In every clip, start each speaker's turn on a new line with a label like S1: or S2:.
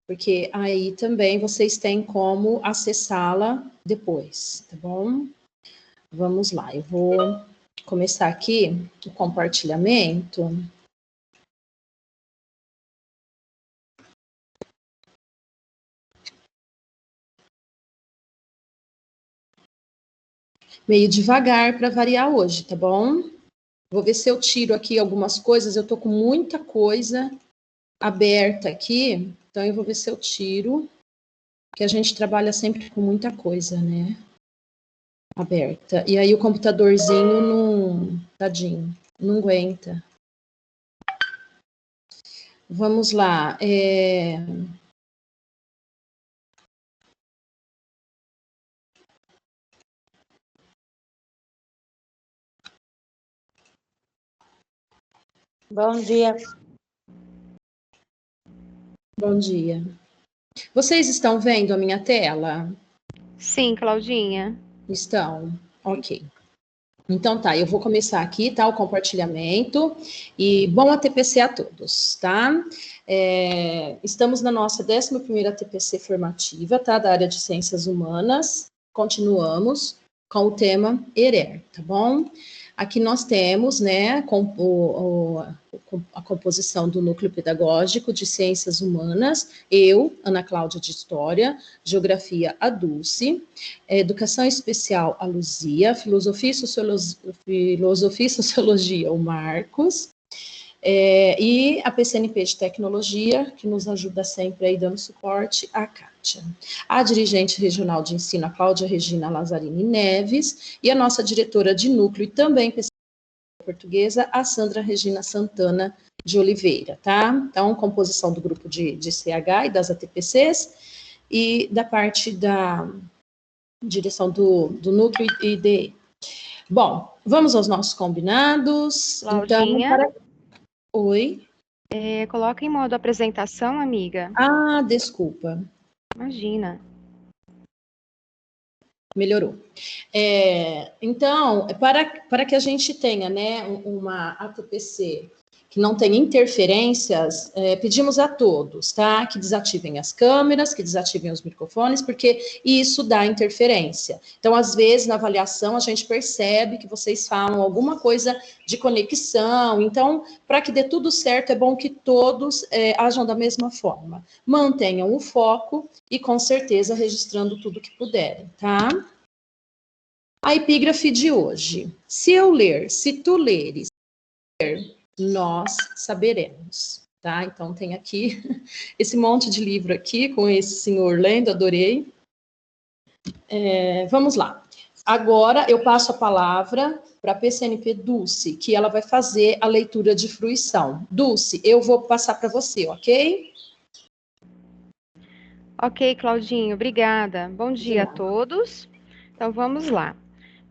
S1: porque aí também vocês têm como acessá-la depois, tá bom? Vamos lá, eu vou começar aqui o compartilhamento. Meio devagar para variar hoje, tá bom? Vou ver se eu tiro aqui algumas coisas, eu tô com muita coisa aberta aqui, então eu vou ver se eu tiro, que a gente trabalha sempre com muita coisa, né? Aberta. E aí o computadorzinho não, tadinho, não aguenta. Vamos lá.
S2: Bom dia.
S1: Bom dia. Vocês estão vendo a minha tela?
S3: Sim, Claudinha.
S1: Estão? Ok. Então tá, eu vou começar aqui, tá, o compartilhamento, e bom ATPC a todos, tá? Estamos na nossa 11ª ATPC formativa, tá, da área de Ciências Humanas, continuamos com o tema ERER, tá bom? Aqui nós temos, né, a composição do Núcleo Pedagógico de Ciências Humanas, eu, Ana Cláudia de História, Geografia, a Dulce, Educação Especial, a Luzia, Filosofia e Sociologia, o Marcos, e a PCNP de Tecnologia, que nos ajuda sempre aí dando suporte, a Kátia. A dirigente regional de ensino, a Cláudia Regina Lazzarini Neves, e a nossa diretora de núcleo e também PCNP portuguesa, a Sandra Regina Santana de Oliveira, tá? Então, composição do grupo de CH e das ATPCs, e da parte da direção do núcleo ID. Bom, vamos aos nossos combinados.
S3: Claudinha.
S1: Então, Oi?
S3: Coloca em modo apresentação, amiga.
S1: Ah, desculpa.
S3: Imagina.
S1: Melhorou. Então, para que a gente tenha, né, uma ATPC que não tenha interferências, pedimos a todos, tá, que desativem as câmeras, que desativem os microfones, porque isso dá interferência. Então, às vezes, na avaliação, a gente percebe que vocês falam alguma coisa de conexão. Então, para que dê tudo certo, é bom que todos ajam da mesma forma. Mantenham o foco e, com certeza, registrando tudo que puderem, tá? A epígrafe de hoje. Se eu ler, se tu leres, nós saberemos, tá? Então tem aqui esse monte de livro aqui com esse senhor lendo, adorei. Vamos lá. Agora eu passo a palavra para a PCNP Dulce, que ela vai fazer a leitura de fruição. Dulce, eu vou passar para você, ok?
S3: Ok, Claudinho, obrigada. Bom dia a todos. Então vamos lá.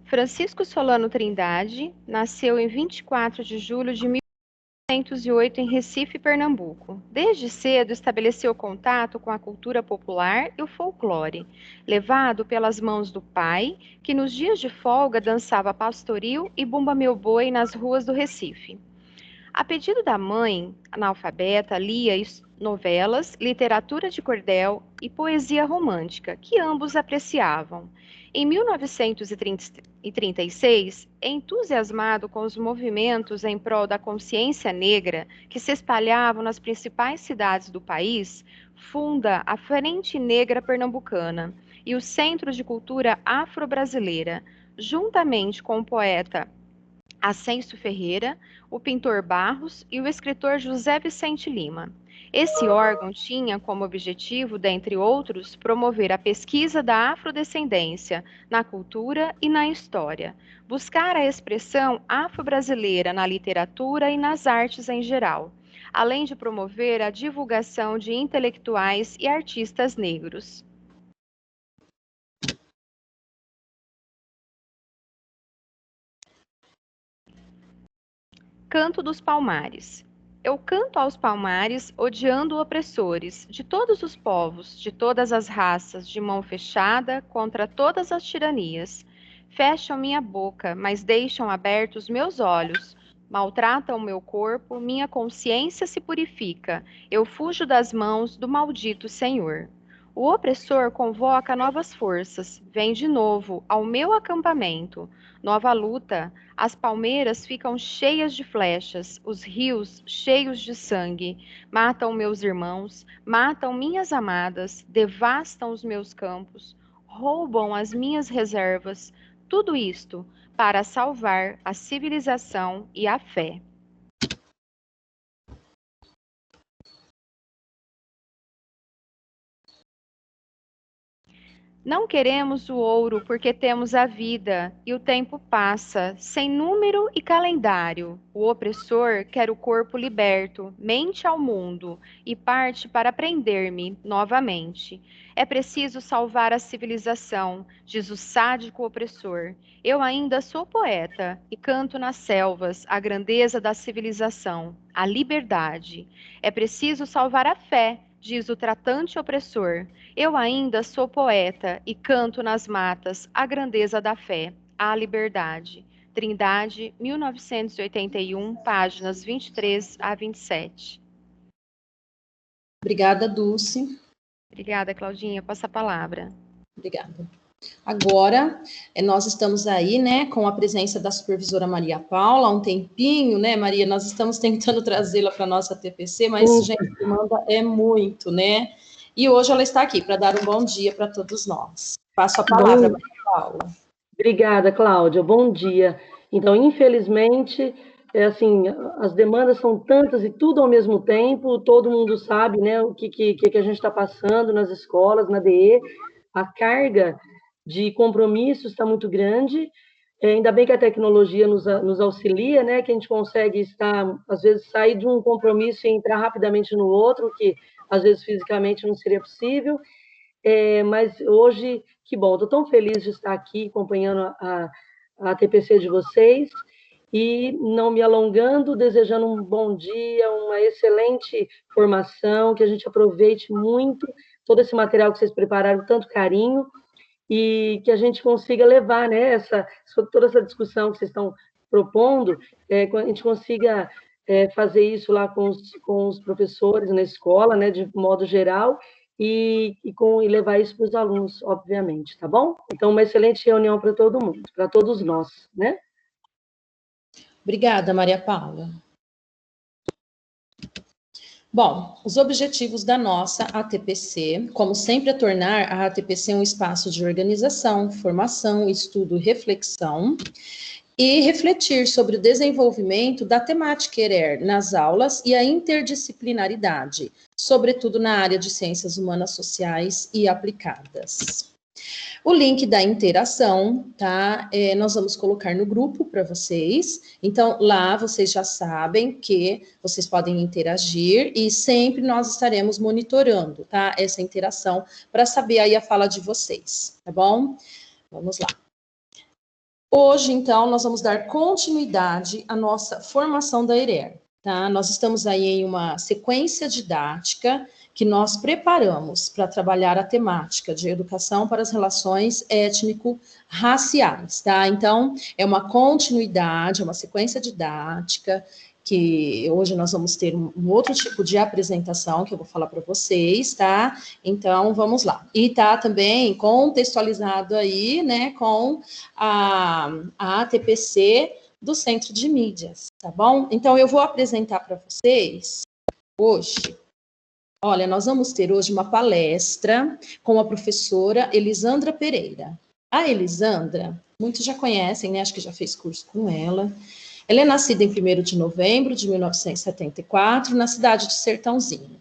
S3: Francisco Solano Trindade nasceu em 24 de julho de 1908 em Recife, Pernambuco. Desde cedo estabeleceu contato com a cultura popular e o folclore, levado pelas mãos do pai, que nos dias de folga dançava pastoril e bumba meu boi nas ruas do Recife. A pedido da mãe, analfabeta, lia novelas, literatura de cordel e poesia romântica, que ambos apreciavam. Em 1936, entusiasmado com os movimentos em prol da consciência negra que se espalhavam nas principais cidades do país, funda a Frente Negra Pernambucana e o Centro de Cultura Afro-Brasileira, juntamente com o poeta Ascencio Ferreira, o pintor Barros e o escritor José Vicente Lima. Esse órgão tinha como objetivo, dentre outros, promover a pesquisa da afrodescendência na cultura e na história, buscar a expressão afro-brasileira na literatura e nas artes em geral, além de promover a divulgação de intelectuais e artistas negros. Canto dos Palmares. Eu canto aos palmares, odiando opressores, de todos os povos, de todas as raças, de mão fechada, contra todas as tiranias. Fecham minha boca, mas deixam abertos meus olhos, Maltratam o meu corpo, minha consciência se purifica. Eu fujo das mãos do maldito Senhor. O opressor convoca novas forças, vem de novo ao meu acampamento. Nova luta. As palmeiras ficam cheias de flechas, os rios cheios de sangue. Matam meus irmãos, matam minhas amadas, devastam os meus campos, roubam as minhas reservas. Tudo isto para salvar a civilização e a fé. Não queremos o ouro porque temos a vida, e o tempo passa, sem número e calendário. O opressor quer o corpo liberto, mente ao mundo, e parte para prender-me novamente. É preciso salvar a civilização, diz o sádico opressor. Eu ainda sou poeta e canto nas selvas a grandeza da civilização, a liberdade. É preciso salvar a fé, diz o tratante opressor. Eu ainda sou poeta e canto nas matas a grandeza da fé, a liberdade. Trindade, 1981, páginas 23 a 27.
S1: Obrigada, Dulce.
S3: Obrigada, Claudinha. Passa a palavra.
S1: Obrigada. Agora, nós estamos aí, né, com a presença da supervisora Maria Paula, há um tempinho, né, Maria, nós estamos tentando trazê-la para a nossa TPC, mas, gente, a demanda é muito, né, e hoje ela está aqui para dar um bom dia para todos nós. Passo a palavra, Maria Paula.
S2: Obrigada, Cláudia, bom dia. Então, infelizmente, assim, as demandas são tantas e tudo ao mesmo tempo, todo mundo sabe, né, o que a gente está passando nas escolas, na DE, a carga de compromissos está muito grande, ainda bem que a tecnologia nos auxilia, né, que a gente consegue estar, às vezes, sair de um compromisso e entrar rapidamente no outro, que às vezes fisicamente não seria possível, mas hoje, que bom, estou tão feliz de estar aqui acompanhando a TPC de vocês, e não me alongando, desejando um bom dia, uma excelente formação, que a gente aproveite muito todo esse material que vocês prepararam com tanto carinho, e que a gente consiga levar, né, toda essa discussão que vocês estão propondo, a gente consiga fazer isso lá com os professores na escola, né, de modo geral, e levar isso para os alunos, obviamente, tá bom? Então, uma excelente reunião para todo mundo, para todos nós, né?
S1: Obrigada, Maria Paula. Bom, os objetivos da nossa ATPC, como sempre, é tornar a ATPC um espaço de organização, formação, estudo e reflexão, e refletir sobre o desenvolvimento da temática ERER nas aulas e a interdisciplinaridade, sobretudo na área de ciências humanas sociais e aplicadas. O link da interação, tá? Nós vamos colocar no grupo para vocês. Então, lá vocês já sabem que vocês podem interagir e sempre nós estaremos monitorando, tá? Essa interação para saber aí a fala de vocês, tá bom? Vamos lá. Hoje, então, nós vamos dar continuidade à nossa formação da ERER, tá? Nós estamos aí em uma sequência didática que nós preparamos para trabalhar a temática de educação para as relações étnico-raciais, tá? Então, é uma continuidade, é uma sequência didática que hoje nós vamos ter um outro tipo de apresentação que eu vou falar para vocês, tá? Então, vamos lá. E tá também contextualizado aí, né, com a ATPC do Centro de Mídias, tá bom? Então, eu vou apresentar para vocês hoje. Olha, nós vamos ter hoje uma palestra com a professora Elisandra Pereira. A Elisandra, muitos já conhecem, né? Acho que já fez curso com ela. Ela é nascida em 1º de novembro de 1974, na cidade de Sertãozinho.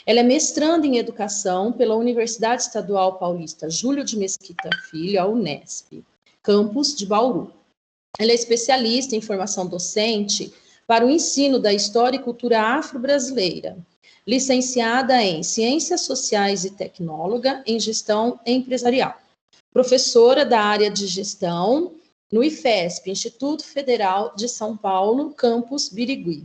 S1: Ela é mestranda em Educação pela Universidade Estadual Paulista Júlio de Mesquita Filho, a Unesp, campus de Bauru. Ela é especialista em formação docente para o ensino da história e cultura afro-brasileira, licenciada em Ciências Sociais e tecnóloga em Gestão Empresarial, professora da área de Gestão no IFESP, Instituto Federal de São Paulo, campus Birigui.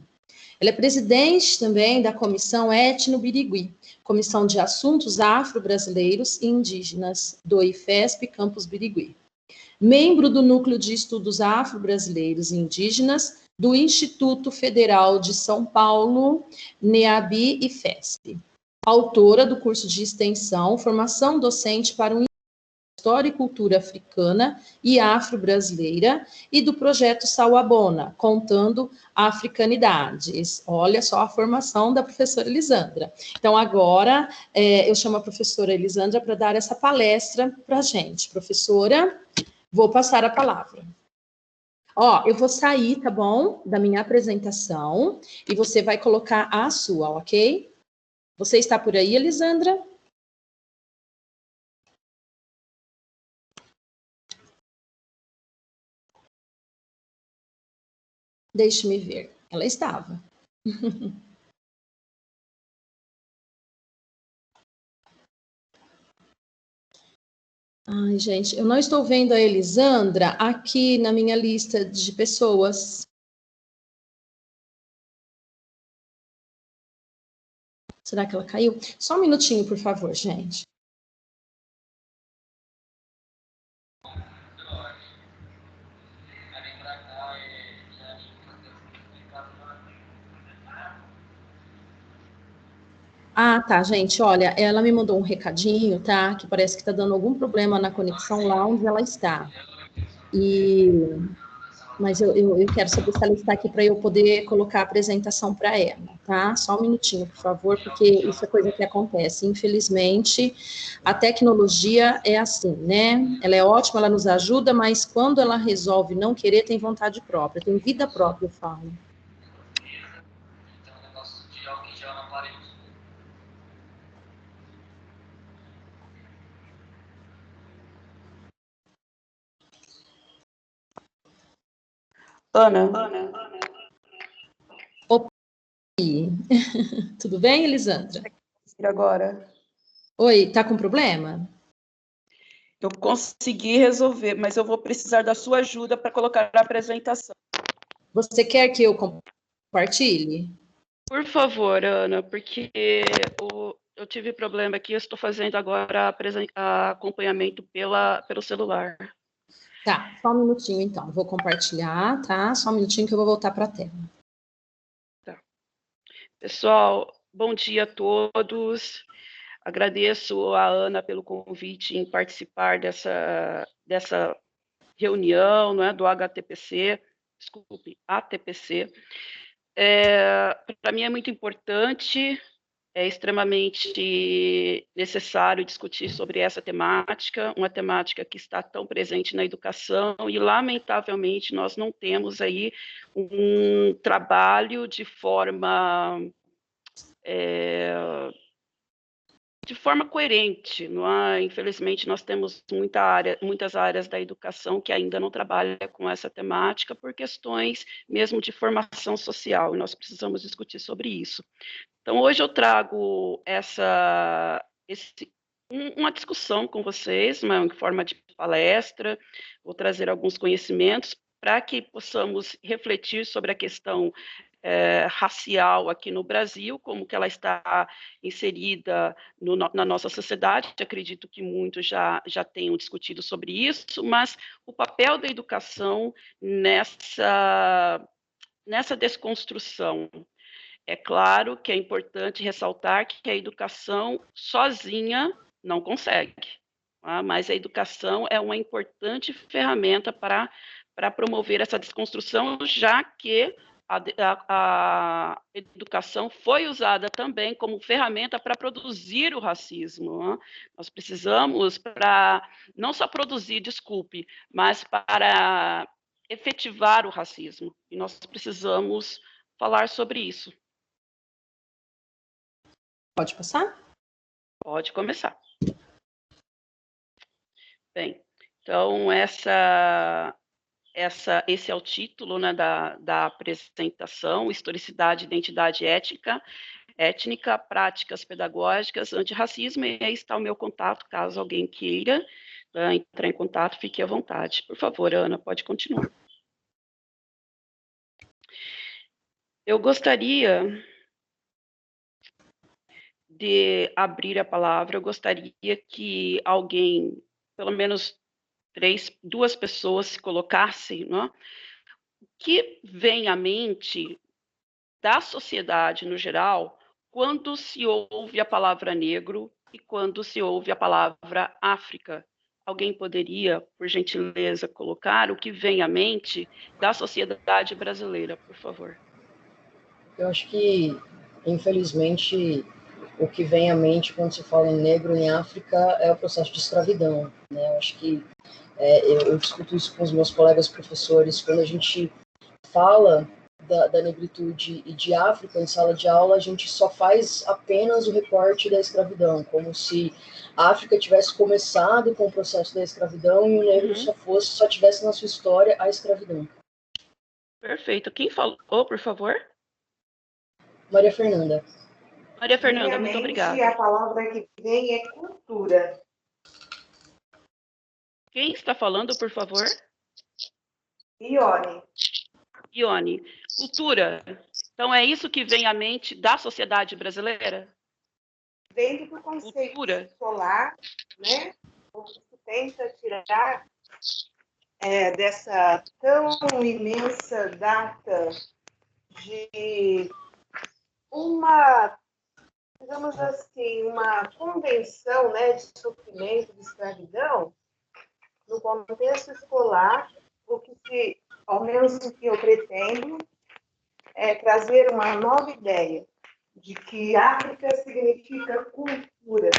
S1: Ela é presidente também da Comissão Etno Birigui, Comissão de Assuntos Afro-Brasileiros e Indígenas do IFESP, campus Birigui. Membro do Núcleo de Estudos Afro-Brasileiros e Indígenas do Instituto Federal de São Paulo, NEAB e FESP. Autora do curso de extensão Formação Docente para um História e Cultura Africana e Afro-Brasileira e do projeto Sawabona, Contando Africanidades. Olha só a formação da professora Elisandra. Então, agora, eu chamo a professora Elisandra para dar essa palestra para a gente. Professora, vou passar a palavra. Ó, eu vou sair, tá bom? Da minha apresentação e você vai colocar a sua, ok? Você está por aí, Elisandra? Deixe-me ver. Ela estava. Ai, gente, eu não estou vendo a Elisandra aqui na minha lista de pessoas. Será que ela caiu? Só um minutinho, por favor, gente. Ah, tá, gente, olha, ela me mandou um recadinho, tá? Que parece que tá dando algum problema na conexão lá onde ela está. Mas eu quero saber se ela está aqui para eu poder colocar a apresentação para ela, tá? Só um minutinho, por favor, porque isso é coisa que acontece. Infelizmente, a tecnologia é assim, né? Ela é ótima, ela nos ajuda, mas quando ela resolve não querer, tem vontade própria, tem vida própria, eu falo.
S4: Ana.
S1: Oi. Tudo bem, Elisandra?
S4: Agora.
S1: Oi, tá com problema?
S4: Eu consegui resolver, mas eu vou precisar da sua ajuda para colocar a apresentação.
S1: Você quer que eu compartilhe?
S4: Por favor, Ana, porque eu tive problema aqui, eu estou fazendo agora acompanhamento pelo celular.
S1: Tá, só um minutinho então, vou compartilhar, tá? Só um minutinho que eu vou voltar para a tela.
S4: Tá. Pessoal, bom dia a todos. Agradeço a Ana pelo convite em participar dessa reunião, não é, do ATPC. Para mim é muito importante, é extremamente necessário discutir sobre essa temática, uma temática que está tão presente na educação e, lamentavelmente, nós não temos aí um trabalho de forma coerente, não é? Infelizmente, nós temos muitas áreas da educação que ainda não trabalham com essa temática por questões mesmo de formação social, e nós precisamos discutir sobre isso. Então, hoje eu trago uma discussão com vocês, em forma de palestra, vou trazer alguns conhecimentos para que possamos refletir sobre a questão racial aqui no Brasil, como que ela está inserida na nossa sociedade. Acredito que muitos já tenham discutido sobre isso, mas o papel da educação nessa desconstrução. É claro que é importante ressaltar que a educação sozinha não consegue, tá? Mas a educação é uma importante ferramenta para promover essa desconstrução, já que a educação foi usada também como ferramenta para produzir o racismo, né? Nós precisamos, não só produzir, desculpe, mas para efetivar o racismo. E nós precisamos falar sobre isso.
S1: Pode passar?
S4: Pode começar. Bem, então esse é o título, né, da apresentação: Historicidade, Identidade Étnica, Práticas Pedagógicas, Antirracismo, e aí está o meu contato, caso alguém queira entrar em contato, fique à vontade. Por favor, Ana, pode continuar. Eu gostaria de abrir a palavra, eu gostaria que alguém, pelo menos duas pessoas, se colocassem, né, que vem à mente da sociedade no geral quando se ouve a palavra negro e quando se ouve a palavra África? Alguém poderia, por gentileza, colocar o que vem à mente da sociedade brasileira, por favor?
S5: Eu acho que, infelizmente, o que vem à mente quando se fala em negro em África é o processo de escravidão, né? Eu acho que eu discuto isso com os meus colegas professores. Quando a gente fala da negritude e de África em sala de aula, a gente só faz apenas o recorte da escravidão, como se a África tivesse começado com o processo da escravidão e o negro só tivesse na sua história a escravidão.
S4: Perfeito. Quem falou, por favor?
S5: Maria Fernanda.
S4: Maria Fernanda, muito obrigada.
S6: A palavra que vem é cultura.
S4: Quem está falando, por favor?
S6: Ione.
S4: Ione, cultura. Então, é isso que vem à mente da sociedade brasileira?
S6: Dentro do conceito escolar, né? O que se tenta tirar dessa tão imensa data de uma, digamos assim, uma convenção, né, de sofrimento, de escravidão, no contexto escolar, o que se, ao menos o que eu pretendo, é trazer uma nova ideia de que África significa cultura,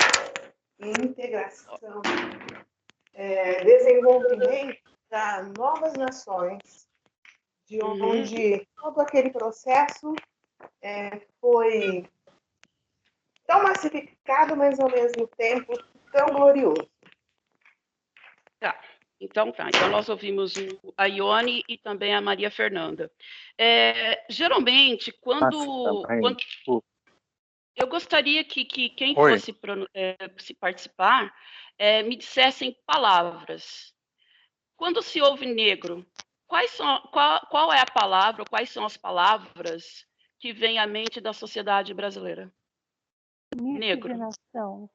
S6: integração, desenvolvimento das novas nações, de onde todo aquele processo foi tão massificado, mas ao mesmo tempo tão glorioso.
S4: Tá. Então, nós ouvimos a Ione e também a Maria Fernanda. Geralmente, quando eu gostaria que quem fosse se participar me dissessem palavras. Quando se ouve negro, qual é a palavra, quais são as palavras que vêm à mente da sociedade brasileira? Negro.
S7: Miscigenação.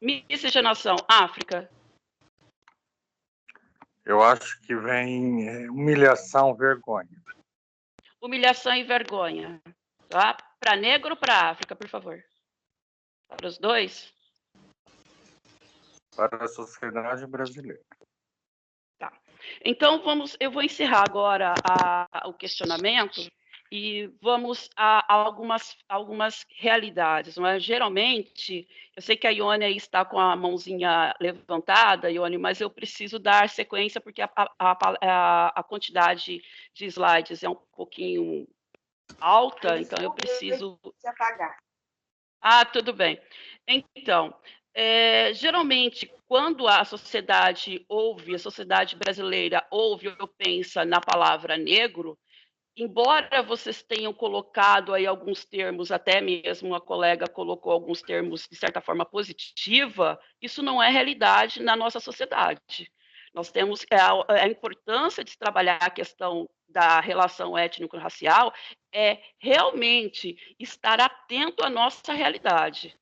S4: Miscigenação. África.
S8: Eu acho que vem humilhação, vergonha.
S4: Humilhação e vergonha. Tá? Para negro ou para África, por favor? Para os dois?
S8: Para a sociedade brasileira.
S4: Tá. Então, eu vou encerrar agora o questionamento e vamos a algumas realidades. Não é? Geralmente, eu sei que a Ione aí está com a mãozinha levantada, Ione, mas eu preciso dar sequência porque a quantidade de slides é um pouquinho alta, então eu preciso...
S6: Se apagar.
S4: Ah, tudo bem. Então, geralmente, quando a sociedade brasileira ouve ou pensa na palavra negro, embora vocês tenham colocado aí alguns termos, até mesmo a colega colocou alguns termos de certa forma positiva, isso não é realidade na nossa sociedade. Nós temos a importância de trabalhar a questão da relação étnico-racial é realmente estar atento à nossa realidade.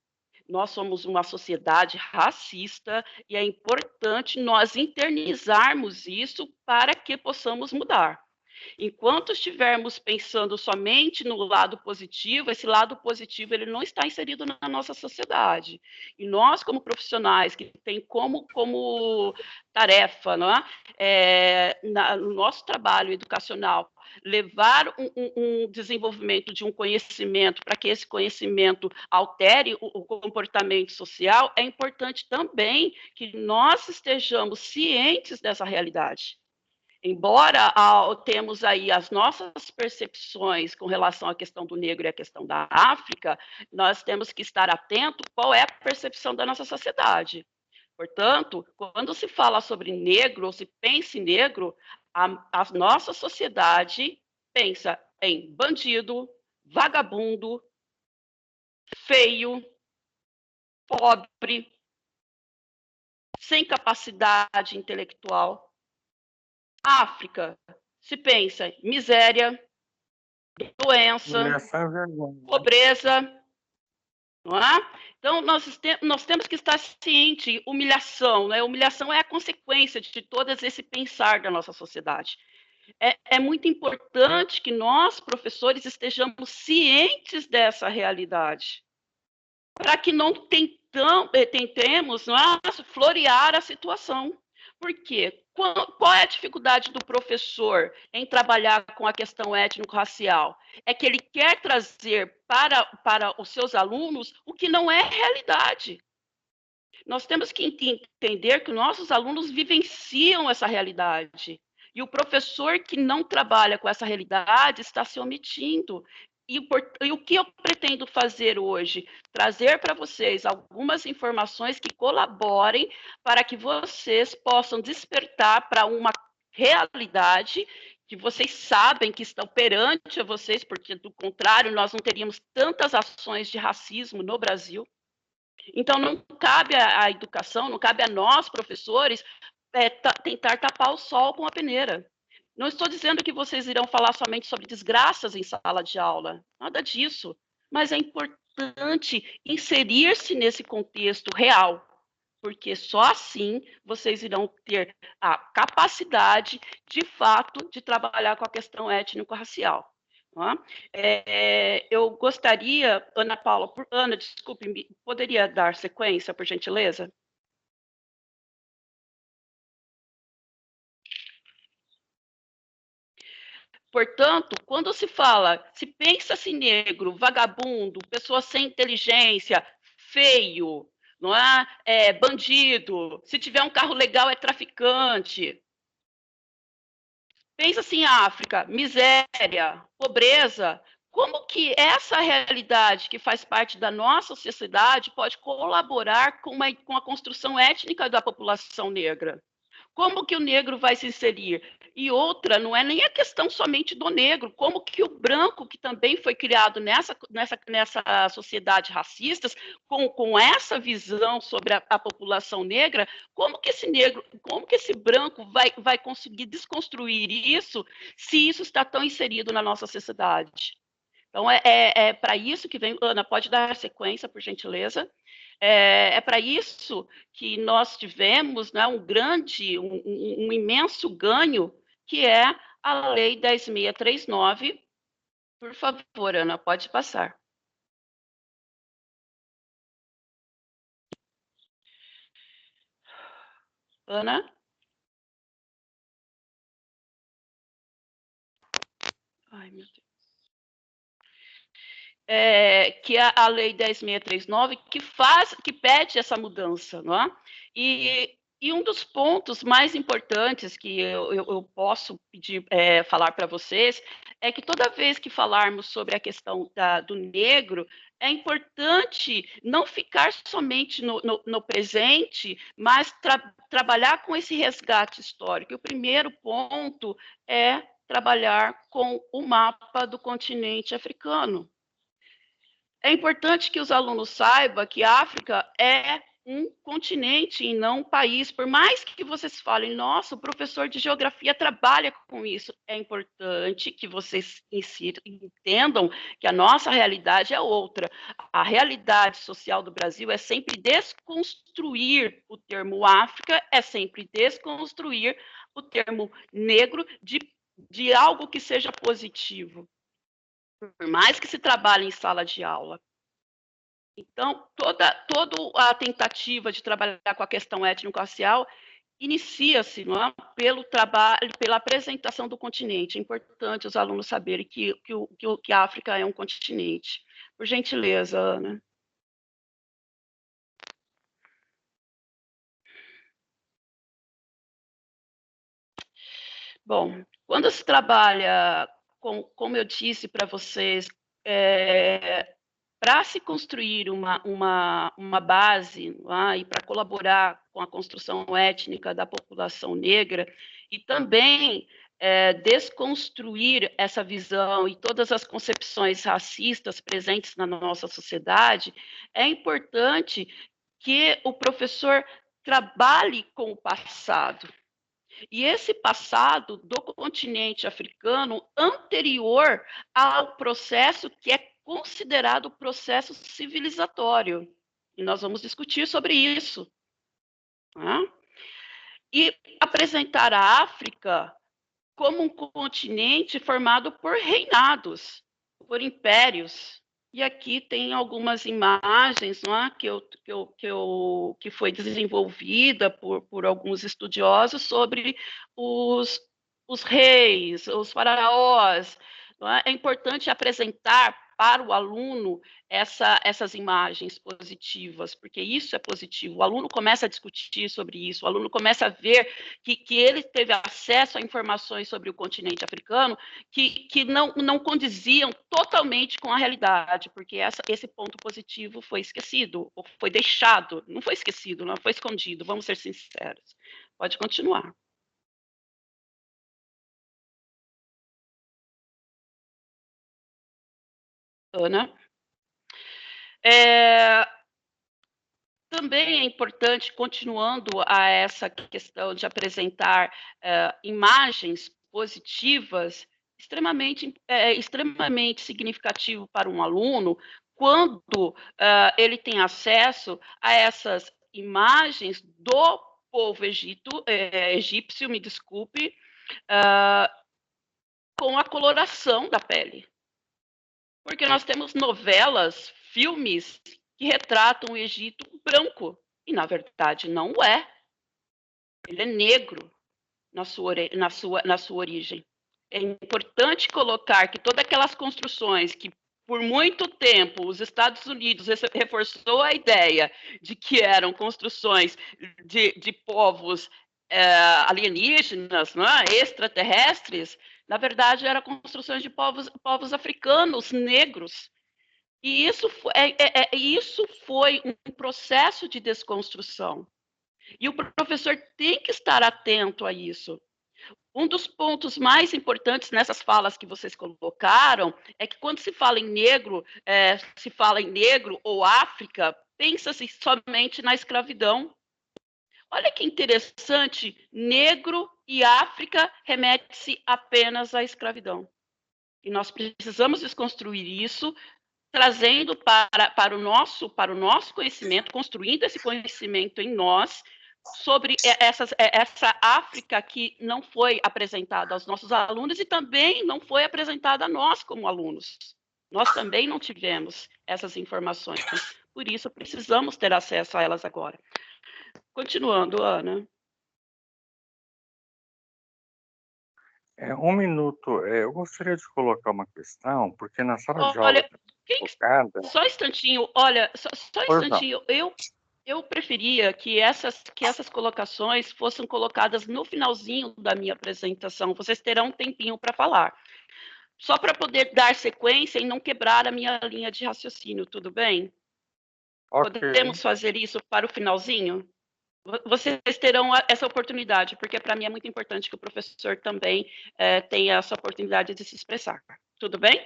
S4: Nós somos uma sociedade racista e é importante nós internizarmos isso para que possamos mudar. Enquanto estivermos pensando somente no lado positivo, esse lado positivo ele não está inserido na nossa sociedade. E nós, como profissionais que tem como tarefa, não é? No nosso trabalho educacional, levar um desenvolvimento de um conhecimento para que esse conhecimento altere o comportamento social, é importante também que nós estejamos cientes dessa realidade. Embora temos aí as nossas percepções com relação à questão do negro e à questão da África, nós temos que estar atento qual é a percepção da nossa sociedade. Portanto, quando se fala sobre negro ou se pensa em negro, a nossa sociedade pensa em bandido, vagabundo, feio, pobre, sem capacidade intelectual. África, se pensa em miséria, doença, pobreza, não é? Então, nós temos que estar cientes, humilhação, né? Humilhação é a consequência de todo esse pensar da nossa sociedade. É muito importante que nós, professores, estejamos cientes dessa realidade, para que não tentemos florear a situação. Por quê? Qual é a dificuldade do professor em trabalhar com a questão étnico-racial? É que ele quer trazer para os seus alunos o que não é realidade. Nós temos que entender que nossos alunos vivenciam essa realidade. E o professor que não trabalha com essa realidade está se omitindo. E o que eu pretendo fazer hoje? Trazer para vocês algumas informações que colaborem para que vocês possam despertar para uma realidade que vocês sabem que estão perante a vocês, porque, do contrário, nós não teríamos tantas ações de racismo no Brasil. Então, não cabe à educação, não cabe a nós, professores, tentar tapar o sol com a peneira. Não estou dizendo que vocês irão falar somente sobre desgraças em sala de aula, nada disso. Mas é importante inserir-se nesse contexto real, porque só assim vocês irão ter a capacidade, de fato, de trabalhar com a questão étnico-racial. Eu gostaria, Ana Paula, Ana, desculpe, poderia dar sequência, por gentileza? Portanto, quando se fala, se pensa-se negro, vagabundo, pessoa sem inteligência, feio, não é? Bandido, se tiver um carro legal é traficante. Pensa-se em África, miséria, pobreza. Como que essa realidade que faz parte da nossa sociedade pode colaborar com a construção étnica da população negra? Como que o negro vai se inserir? E outra, não é nem a questão somente do negro, como que o branco, que também foi criado nessa sociedade racista, com essa visão sobre a população negra, como que esse negro, como que esse branco vai conseguir desconstruir isso, se isso está tão inserido na nossa sociedade? Então, é para isso que vem... Ana, pode dar sequência, por gentileza? É para isso que nós tivemos, né, um imenso ganho, que é a Lei 10.639. Por favor, Ana, pode passar. Ana? Ai, meu Deus. Que é a Lei 10.639, que pede essa mudança, não é? E um dos pontos mais importantes que eu posso pedir, falar para vocês, é que toda vez que falarmos sobre a questão do negro, é importante não ficar somente no presente, mas trabalhar com esse resgate histórico. E o primeiro ponto é trabalhar com o mapa do continente africano. É importante que os alunos saibam que a África é um continente e não um país. Por mais que vocês falem, nossa, o professor de geografia trabalha com isso, é importante que vocês entendam que a nossa realidade é outra. A realidade social do Brasil é sempre desconstruir o termo África, é sempre desconstruir o termo negro de algo que seja positivo, por mais que se trabalhe em sala de aula. Então, toda a tentativa de trabalhar com a questão étnico-racial inicia-se, não é, pelo trabalho, pela apresentação do continente. É importante os alunos saberem que a África é um continente. Por gentileza, Ana. Bom, quando se trabalha, como eu disse para vocês, para se construir uma base e para colaborar com a construção étnica da população negra e também desconstruir essa visão e todas as concepções racistas presentes na nossa sociedade, é importante que o professor trabalhe com o passado. E esse passado do continente africano anterior ao processo que é considerado processo civilizatório. E nós vamos discutir sobre isso. E apresentar a África como um continente formado por reinados, por impérios. E aqui tem algumas imagens, não é, que foi desenvolvida por alguns estudiosos sobre os reis, os faraós. Não é? É importante apresentar para o aluno essas imagens positivas, porque isso é positivo. O aluno começa a discutir sobre isso, o aluno começa a ver que ele teve acesso a informações sobre o continente africano que não condiziam totalmente com a realidade, porque esse ponto positivo foi esquecido, ou foi deixado, não foi esquecido, não foi escondido, vamos ser sinceros. Pode continuar. Ana? Também é importante, continuando a essa questão de apresentar imagens positivas, extremamente significativo para um aluno, quando ele tem acesso a essas imagens do povo egípcio, me desculpe, com a coloração da pele. Porque nós temos novelas, filmes que retratam o Egito branco, e na verdade não é. Ele é negro na sua origem. É importante colocar que todas aquelas construções que por muito tempo os Estados Unidos reforçou a ideia de que eram construções de povos alienígenas, não é? Extraterrestres, na verdade eram construções de povos africanos, negros. E isso foi um processo de desconstrução. E o professor tem que estar atento a isso. Um dos pontos mais importantes nessas falas que vocês colocaram é que quando se fala em negro ou África, pensa-se somente na escravidão. Olha que interessante, negro e África remete-se apenas à escravidão. E nós precisamos desconstruir isso, trazendo para o nosso conhecimento, construindo esse conhecimento em nós, sobre essa África que não foi apresentada aos nossos alunos e também não foi apresentada a nós como alunos. Nós também não tivemos essas informações, por isso precisamos ter acesso a elas agora. Continuando, Ana.
S8: Um minuto. Eu gostaria de colocar uma questão, porque na sala de aula...
S4: Olha, só um instantinho, olha, só um instantinho. Eu preferia que essas colocações fossem colocadas no finalzinho da minha apresentação. Vocês terão um tempinho para falar. Só para poder dar sequência e não quebrar a minha linha de raciocínio, tudo bem? Okay. Podemos fazer isso para o finalzinho? Vocês terão essa oportunidade, porque para mim é muito importante que o professor também tenha essa oportunidade de se expressar. Tudo bem?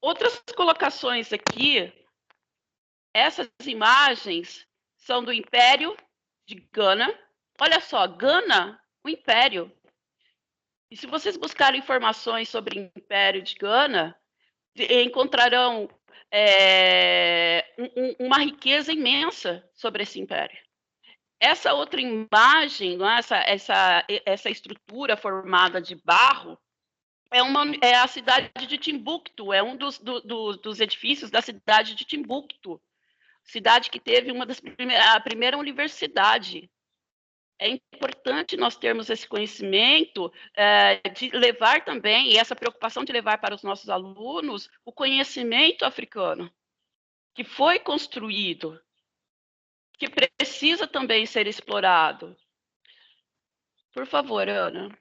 S4: Outras colocações aqui, essas imagens são do Império de Gana. Olha só, Gana, o Império. E se vocês buscarem informações sobre o Império de Gana, encontrarão uma riqueza imensa sobre esse império. Essa outra imagem, essa estrutura formada de barro, é a cidade de Timbuktu, é um dos edifícios da cidade de Timbuktu, cidade que teve a primeira universidade. É importante nós termos esse conhecimento de levar também, e essa preocupação de levar para os nossos alunos, o conhecimento africano, que foi construído, que precisa também ser explorado. Por favor, Ana.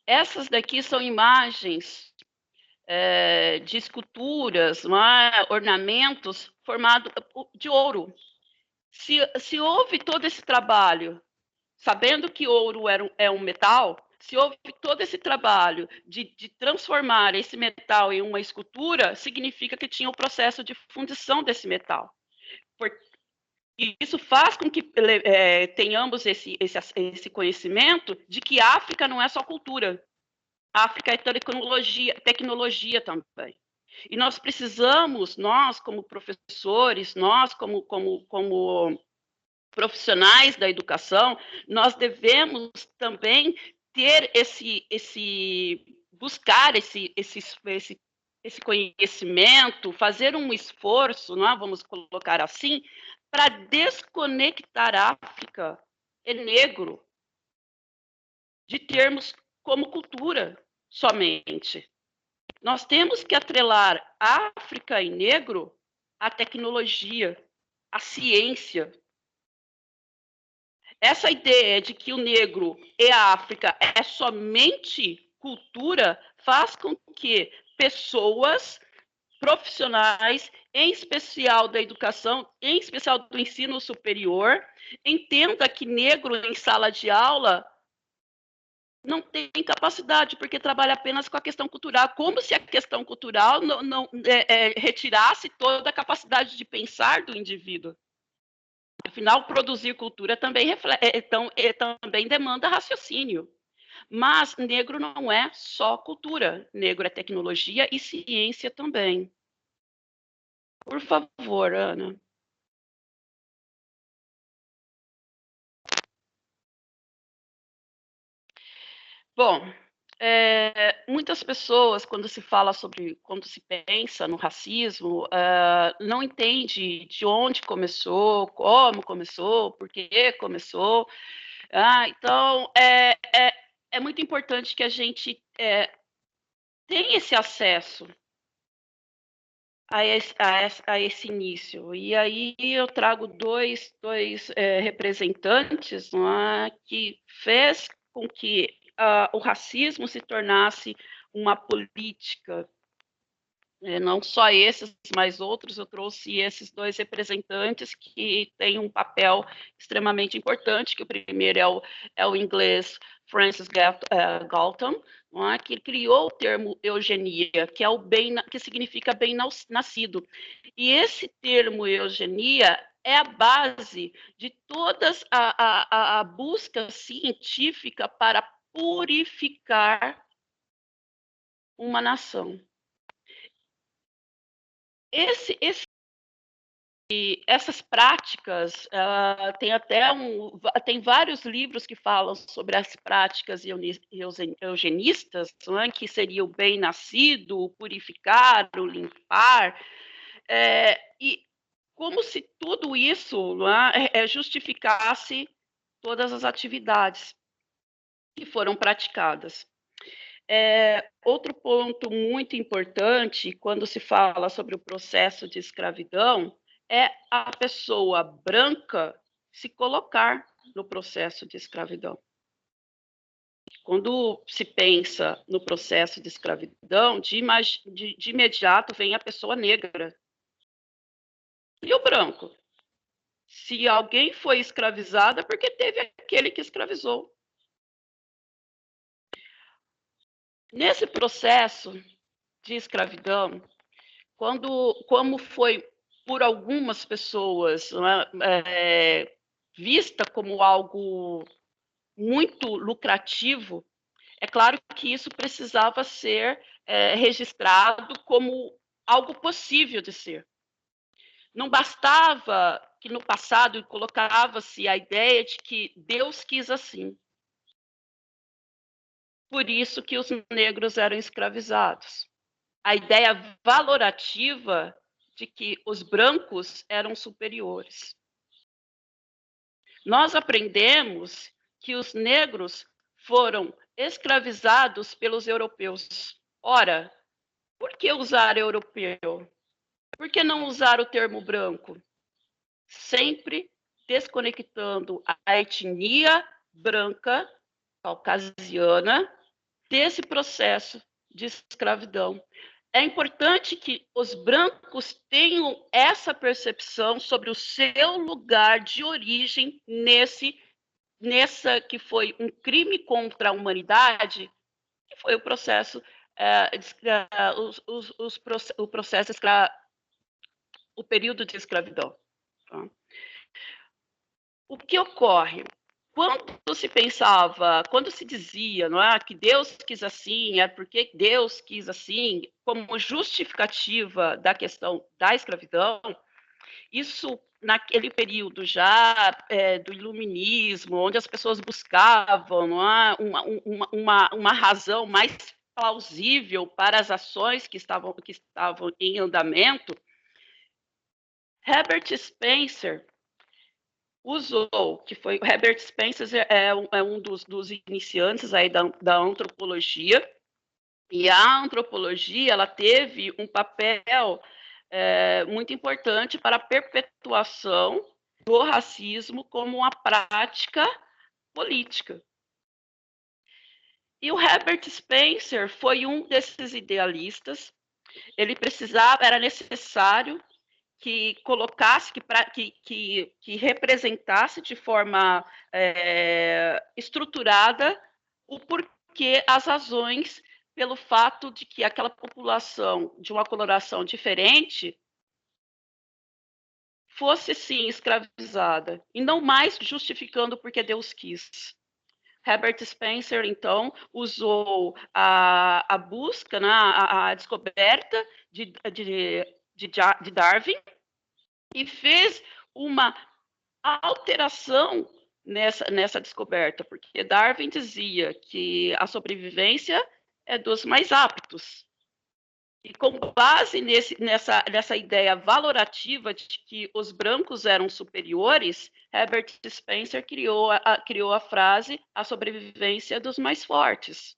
S4: Essas daqui são imagens de esculturas, ornamentos formados de ouro. Se houve todo esse trabalho, sabendo que ouro é um metal, se houve todo esse trabalho de transformar esse metal em uma escultura, significa que tinha o processo de fundição desse metal. E isso faz com que tenhamos esse conhecimento de que África não é só cultura. África é tecnologia também. E nós precisamos, nós como professores, nós como profissionais da educação, nós devemos também ter buscar esse conhecimento, fazer um esforço, não é? Vamos colocar assim, para desconectar a África e negro de termos como cultura somente. Nós temos que atrelar África e negro à tecnologia, à ciência. Essa ideia de que o negro e a África é somente cultura faz com que pessoas profissionais, em especial da educação, em especial do ensino superior, entenda que negro em sala de aula não tem capacidade, porque trabalha apenas com a questão cultural, como se a questão cultural não retirasse toda a capacidade de pensar do indivíduo. Afinal, produzir cultura também demanda raciocínio. Mas negro não é só cultura, negro é tecnologia e ciência também. Por favor, Ana. Bom, muitas pessoas, quando se pensa no racismo, não entende de onde começou, como começou, por que começou. Então, é muito importante que a gente tenha esse acesso a esse início. E aí eu trago dois representantes, não é, que fez com que o racismo se tornasse uma política. Não só esses, mas outros, eu trouxe esses dois representantes que têm um papel extremamente importante, que o primeiro é o inglês Francis Galton, que criou o termo eugenia, que que significa bem nascido. E esse termo eugenia é a base de toda a busca científica para purificar uma nação. Essas práticas, tem vários livros que falam sobre as práticas eugenistas, né, que seria o bem-nascido, o purificar, o limpar, e como se tudo isso, né, justificasse todas as atividades que foram praticadas. Outro ponto muito importante, quando se fala sobre o processo de escravidão, é a pessoa branca se colocar no processo de escravidão. Quando se pensa no processo de escravidão, de imediato vem a pessoa negra. E o branco? Se alguém foi escravizado, é porque teve aquele que escravizou. Nesse processo de escravidão, como foi por algumas pessoas, né, vista como algo muito lucrativo, é claro que isso precisava ser registrado como algo possível de ser. Não bastava que no passado colocava-se a ideia de que Deus quis assim. Por isso que os negros eram escravizados. A ideia valorativa de que os brancos eram superiores. Nós aprendemos que os negros foram escravizados pelos europeus. Ora, por que usar europeu? Por que não usar o termo branco? Sempre desconectando a etnia branca, caucasiana, desse processo de escravidão. É importante que os brancos tenham essa percepção sobre o seu lugar de origem nessa que foi um crime contra a humanidade, que foi o processo o período de escravidão. Tá? O que ocorre? quando se pensava, quando se dizia, não é, que Deus quis assim, é porque Deus quis assim, como justificativa da questão da escravidão, isso naquele período já do iluminismo, onde as pessoas buscavam, não é, uma razão mais plausível para as ações que estavam em andamento, Herbert Spencer usou, que foi Herbert Spencer é um dos iniciantes aí da antropologia, e a antropologia ela teve um papel muito importante para a perpetuação do racismo como uma prática política. E o Herbert Spencer foi um desses idealistas. Ele era necessário que colocasse, que representasse de forma estruturada o porquê, as razões pelo fato de que aquela população de uma coloração diferente fosse, sim, escravizada, e não mais justificando porque Deus quis. Herbert Spencer, então, usou a busca, né, a descoberta de Darwin e fez uma alteração nessa descoberta, porque Darwin dizia que a sobrevivência é dos mais aptos. E com base nessa ideia valorativa de que os brancos eram superiores, Herbert Spencer criou a frase a sobrevivência dos mais fortes.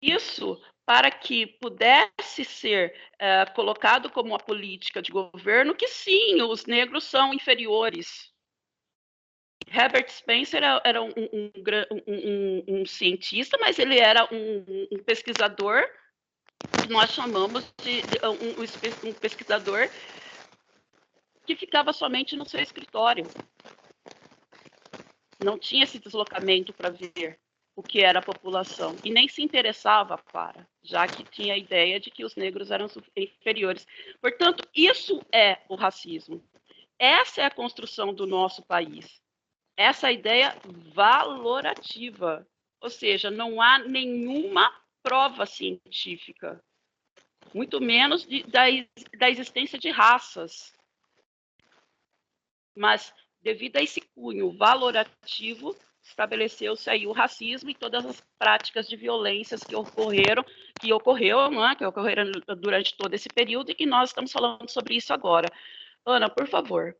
S4: Isso para que pudesse ser colocado como uma política de governo que, sim, os negros são inferiores. Herbert Spencer era um cientista, mas ele era um pesquisador que nós chamamos de um pesquisador que ficava somente no seu escritório. Não tinha esse deslocamento para ver o que era a população, e nem se interessava para, já que tinha a ideia de que os negros eram inferiores. Portanto, isso é o racismo. Essa é a construção do nosso país. Essa ideia valorativa, ou seja, não há nenhuma prova científica, muito menos da existência de raças. Mas, devido a esse cunho valorativo, estabeleceu-se aí o racismo e todas as práticas de violências que ocorreram durante todo esse período, e nós estamos falando sobre isso agora. Ana, por favor.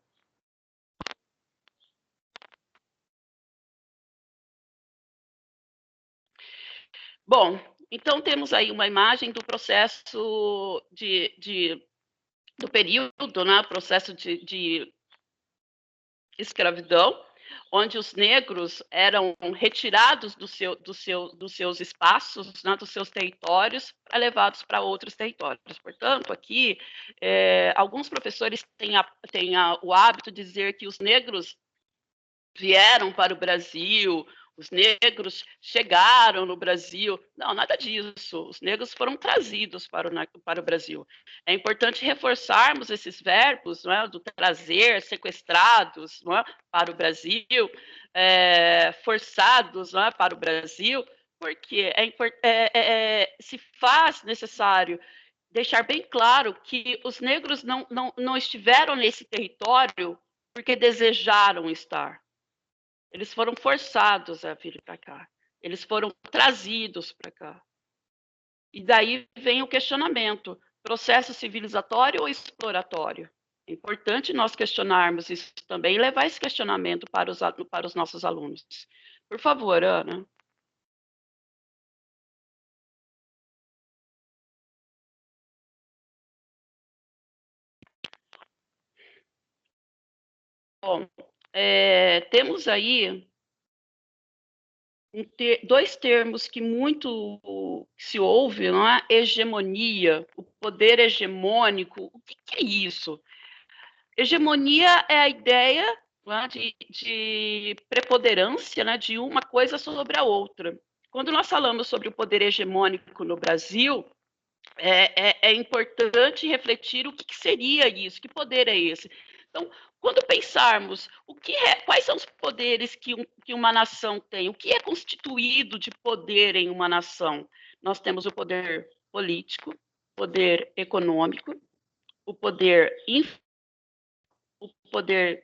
S4: Bom, então temos aí uma imagem do processo do período, né, processo de escravidão, onde os negros eram retirados dos seus espaços, né, dos seus territórios, levados para outros territórios. Portanto, aqui, alguns professores têm o hábito de dizer que os negros vieram para o Brasil, os negros chegaram no Brasil. Não, nada disso. Os negros foram trazidos para o Brasil. É importante reforçarmos esses verbos, não é, do trazer, sequestrados, não é, para o Brasil, forçados, não é, para o Brasil, porque se faz necessário deixar bem claro que os negros não estiveram nesse território porque desejaram estar. Eles foram forçados a vir para cá. Eles foram trazidos para cá. E daí vem o questionamento: processo civilizatório ou exploratório? É importante nós questionarmos isso também e levar esse questionamento para os nossos alunos. Por favor, Ana. Bom, temos aí dois termos que muito se ouve, não é? Hegemonia, o poder hegemônico. O que é isso? Hegemonia é a ideia, não é, de preponderância, né, de uma coisa sobre a outra. Quando nós falamos sobre o poder hegemônico no Brasil, é importante refletir o que seria isso, que poder é esse. Então, quando pensarmos quais são os poderes que uma nação tem, o que é constituído de poder em uma nação? Nós temos o poder político, poder econômico, o poder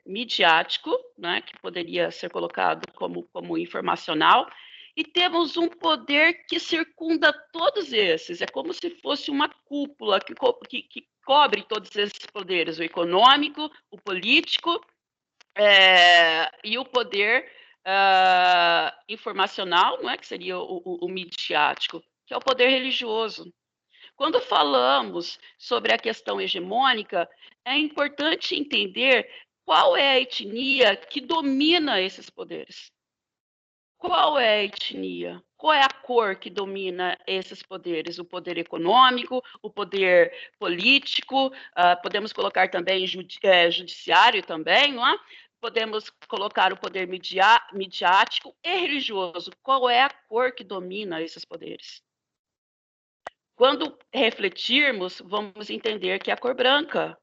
S4: midiático, né, que poderia ser colocado como informacional, e temos um poder que circunda todos esses. É como se fosse uma cúpula que cobre todos esses poderes: o econômico, o político e o poder informacional, não é, que seria o midiático, que é o poder religioso. Quando falamos sobre a questão hegemônica, é importante entender qual é a etnia que domina esses poderes. Qual é a etnia? Qual é a cor que domina esses poderes? O poder econômico, o poder político, podemos colocar também judiciário também, não é? Podemos colocar o poder midiático e religioso. Qual é a cor que domina esses poderes? Quando refletirmos, vamos entender que é a cor branca.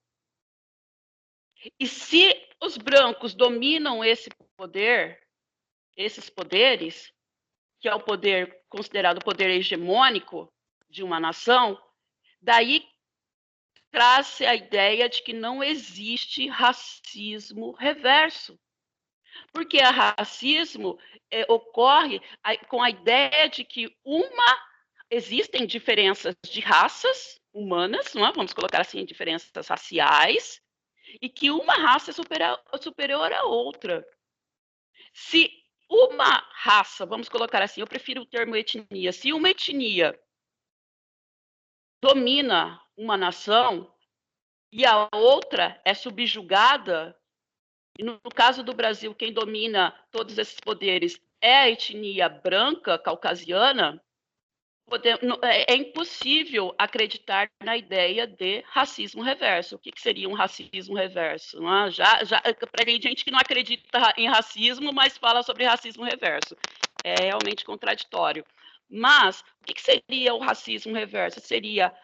S4: E se os brancos dominam esse poder, esses poderes, que é o poder considerado o poder hegemônico de uma nação, daí traz-se a ideia de que não existe racismo reverso. Porque o racismo ocorre com a ideia de que existem diferenças de raças humanas, não é? Vamos colocar assim, diferenças raciais, e que uma raça é superior à outra. Se uma raça, vamos colocar assim, eu prefiro o termo etnia, se uma etnia domina uma nação e a outra é subjugada, e no caso do Brasil, quem domina todos esses poderes é a etnia branca, caucasiana, é impossível acreditar na ideia de racismo reverso. O que seria um racismo reverso? Para gente que não acredita em racismo, mas fala sobre racismo reverso. É realmente contraditório. Mas o que seria o racismo reverso? Seria,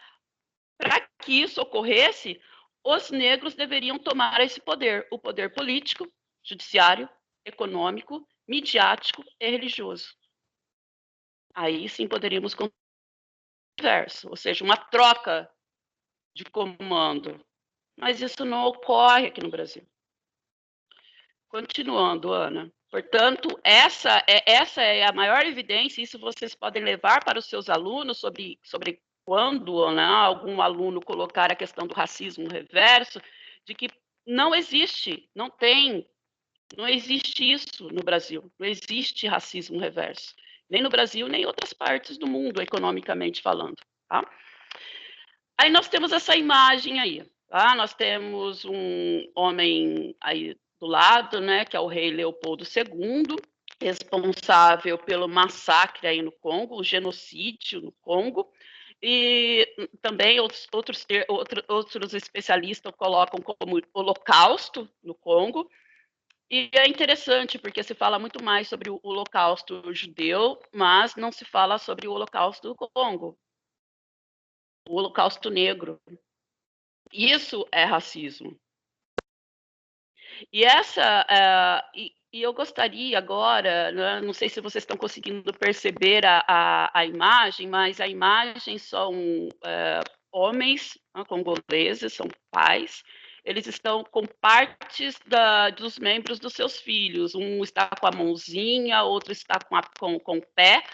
S4: para que isso ocorresse, os negros deveriam tomar esse poder, o poder político, judiciário, econômico, midiático e religioso. Aí sim poderíamos inverso, ou seja, uma troca de comando. Mas isso não ocorre aqui no Brasil. Continuando, Ana. Portanto, essa é a maior evidência, isso vocês podem levar para os seus alunos sobre quando, né, algum aluno colocar a questão do racismo reverso, de que não existe, não existe isso no Brasil, não existe racismo reverso, nem no Brasil, nem em outras partes do mundo, economicamente falando. Tá? Aí nós temos essa imagem aí, tá? Nós temos um homem aí do lado, né, que é o rei Leopoldo II, responsável pelo massacre aí no Congo, o genocídio no Congo, e também outros especialistas colocam como holocausto no Congo. E é interessante, porque se fala muito mais sobre o holocausto judeu, mas não se fala sobre o holocausto do Congo, o holocausto negro. Isso é racismo. E eu gostaria agora, né, não sei se vocês estão conseguindo perceber a imagem, mas a imagem são homens, né, congoleses, são pais. Eles estão com partes dos membros dos seus filhos. Um está com a mãozinha, outro está com o pé,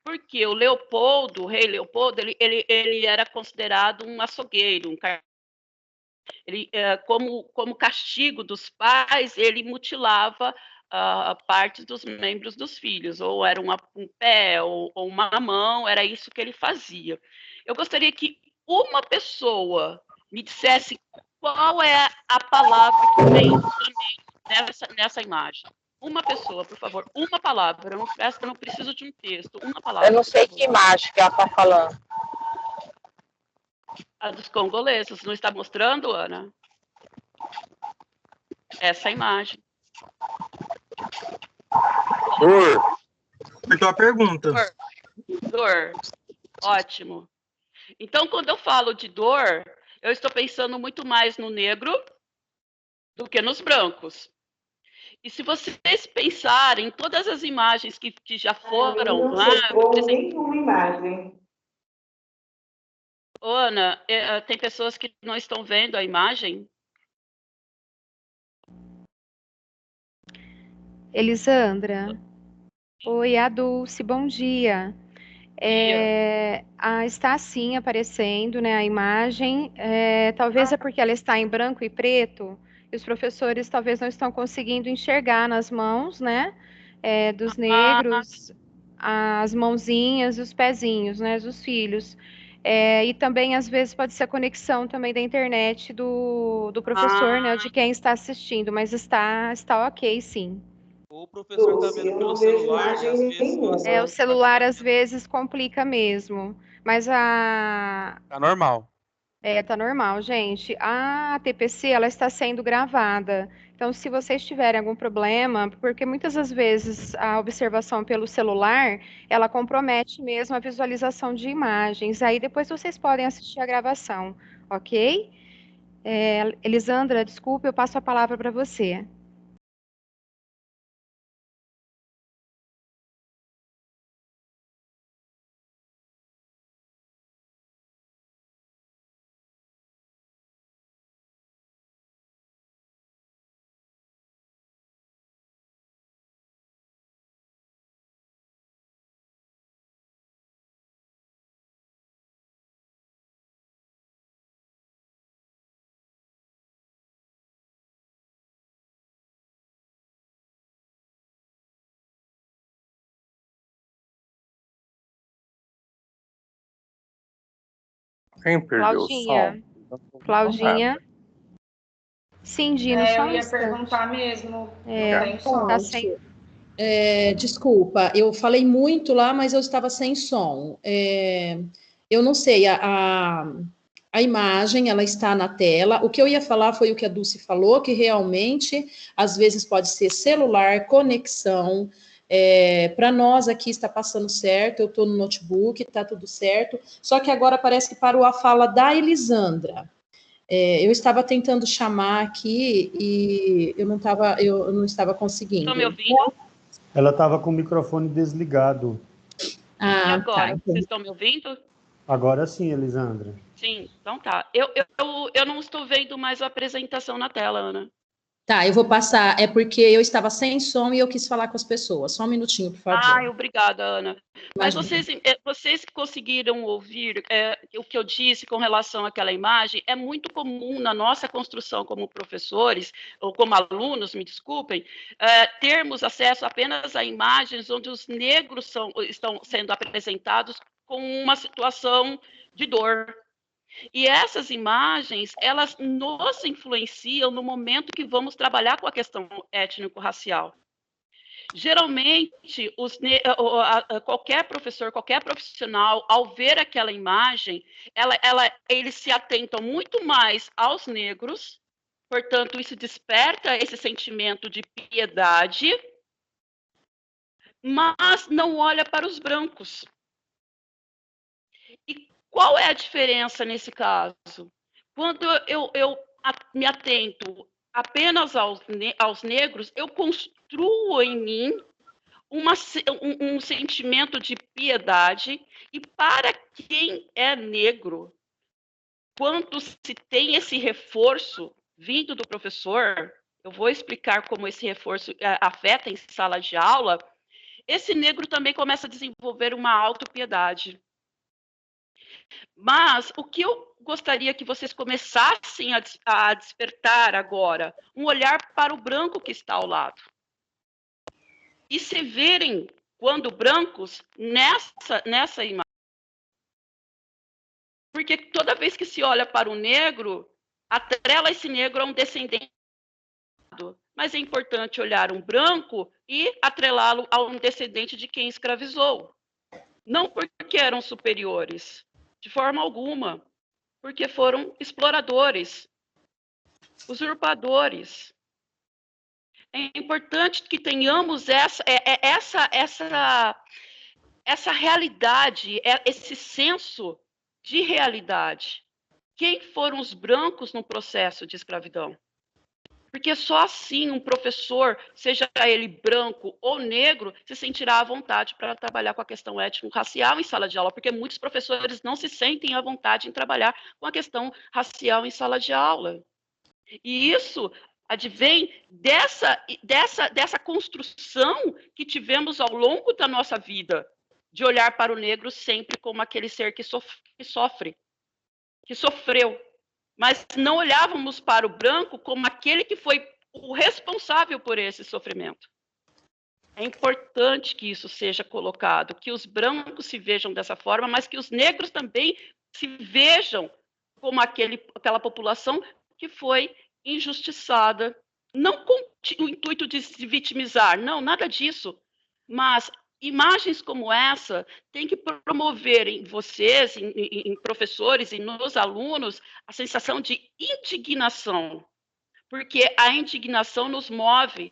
S4: porque o Leopoldo, o rei Leopoldo, ele era considerado um açougueiro, ele, como castigo dos pais, ele mutilava partes dos membros dos filhos, ou era um pé, ou uma mão, era isso que ele fazia. Eu gostaria que uma pessoa me dissesse qual é a palavra que vem nessa imagem. Uma pessoa, por favor, uma palavra. Eu não preciso de um texto, uma palavra.
S6: Eu não sei que imagem que ela está falando.
S4: A dos congoleses. Não está mostrando, Ana? Essa imagem.
S7: Dor. Então a pergunta.
S4: Dor. Ótimo. Então, quando eu falo de dor, eu estou pensando muito mais no negro do que nos brancos. E se vocês pensarem em todas as imagens que já foram
S6: Não
S4: lá...
S6: chegou nenhuma imagem.
S4: Ana, tem pessoas que não estão vendo a imagem?
S3: Elisandra. Oi, a Dulce, bom dia. Está sim aparecendo, né, a imagem. Talvez é porque ela está em branco e preto, e os professores talvez não estão conseguindo enxergar nas mãos, né, dos negros, as mãozinhas e os pezinhos, né, dos filhos. E também, às vezes, pode ser a conexão também da internet do professor, né, de quem está assistindo, mas está ok, sim.
S9: Ou o professor está
S6: Dulce,
S9: vendo
S6: eu
S9: pelo
S6: não vejo
S9: celular e às
S6: imagem
S9: vezes
S6: nenhuma.
S3: O celular às vezes complica mesmo, mas
S9: tá normal.
S3: tá normal, gente. A TPC, ela está sendo gravada. Então, se vocês tiverem algum problema, porque muitas das vezes a observação pelo celular, ela compromete mesmo a visualização de imagens. Aí depois vocês podem assistir a gravação, ok? Elisandra, desculpe, eu passo a palavra para você.
S8: Quem perdeu o som?
S3: Claudinha. Sim, Dino, só um
S10: Eu ia
S3: instante.
S10: perguntar mesmo. Não tem som.
S3: Tá sem...
S1: Desculpa, eu falei muito lá, mas eu estava sem som. Eu não sei, a imagem, ela está na tela. O que eu ia falar foi o que a Dulce falou, que realmente, às vezes pode ser celular, conexão. Para nós aqui está passando certo, eu estou no notebook, está tudo certo. Só que agora parece que parou a fala da Elisandra. Eu estava tentando chamar aqui e eu não estava conseguindo.
S4: Estão me ouvindo?
S11: Ela estava com o microfone desligado.
S4: E agora, vocês estão me ouvindo?
S11: Agora sim, Elisandra.
S4: Sim, então tá. Eu não estou vendo mais a apresentação na tela, Ana.
S1: Tá, eu vou passar. É porque eu estava sem som e eu quis falar com as pessoas. Só um minutinho, por favor.
S4: Obrigada, Ana. Mas vocês que conseguiram ouvir o que eu disse com relação àquela imagem, é muito comum na nossa construção como professores, ou como alunos, me desculpem, termos acesso apenas a imagens onde os negros estão sendo apresentados com uma situação de dor. E essas imagens, elas nos influenciam no momento que vamos trabalhar com a questão étnico-racial. Geralmente, qualquer professor, qualquer profissional, ao ver aquela imagem, eles se atentam muito mais aos negros, portanto, isso desperta esse sentimento de piedade, mas não olha para os brancos. E qual é a diferença nesse caso? Quando eu me atento apenas aos negros, eu construo em mim um sentimento de piedade, e para quem é negro, quando se tem esse reforço vindo do professor, eu vou explicar como esse reforço afeta em sala de aula, esse negro também começa a desenvolver uma autopiedade. Mas o que eu gostaria que vocês começassem a despertar agora, um olhar para o branco que está ao lado. E se verem, quando brancos, nessa imagem. Porque toda vez que se olha para o negro, atrela esse negro a um descendente. Mas é importante olhar um branco e atrelá-lo a um descendente de quem escravizou. Não porque eram superiores, de forma alguma, porque foram exploradores, usurpadores. É importante que tenhamos essa realidade, esse senso de realidade. Quem foram os brancos no processo de escravidão? porque só assim um professor, seja ele branco ou negro, se sentirá à vontade para trabalhar com a questão étnico-racial em sala de aula, porque muitos professores não se sentem à vontade em trabalhar com a questão racial em sala de aula. E isso advém dessa construção que tivemos ao longo da nossa vida, de olhar para o negro sempre como aquele ser que sofre, que sofreu. Mas não olhávamos para o branco como aquele que foi o responsável por esse sofrimento. É importante que isso seja colocado, que os brancos se vejam dessa forma, mas que os negros também se vejam como aquela população que foi injustiçada, não com o intuito de se vitimizar, não, nada disso, mas imagens como essa têm que promover em vocês, em professores e nos alunos, a sensação de indignação, porque a indignação nos move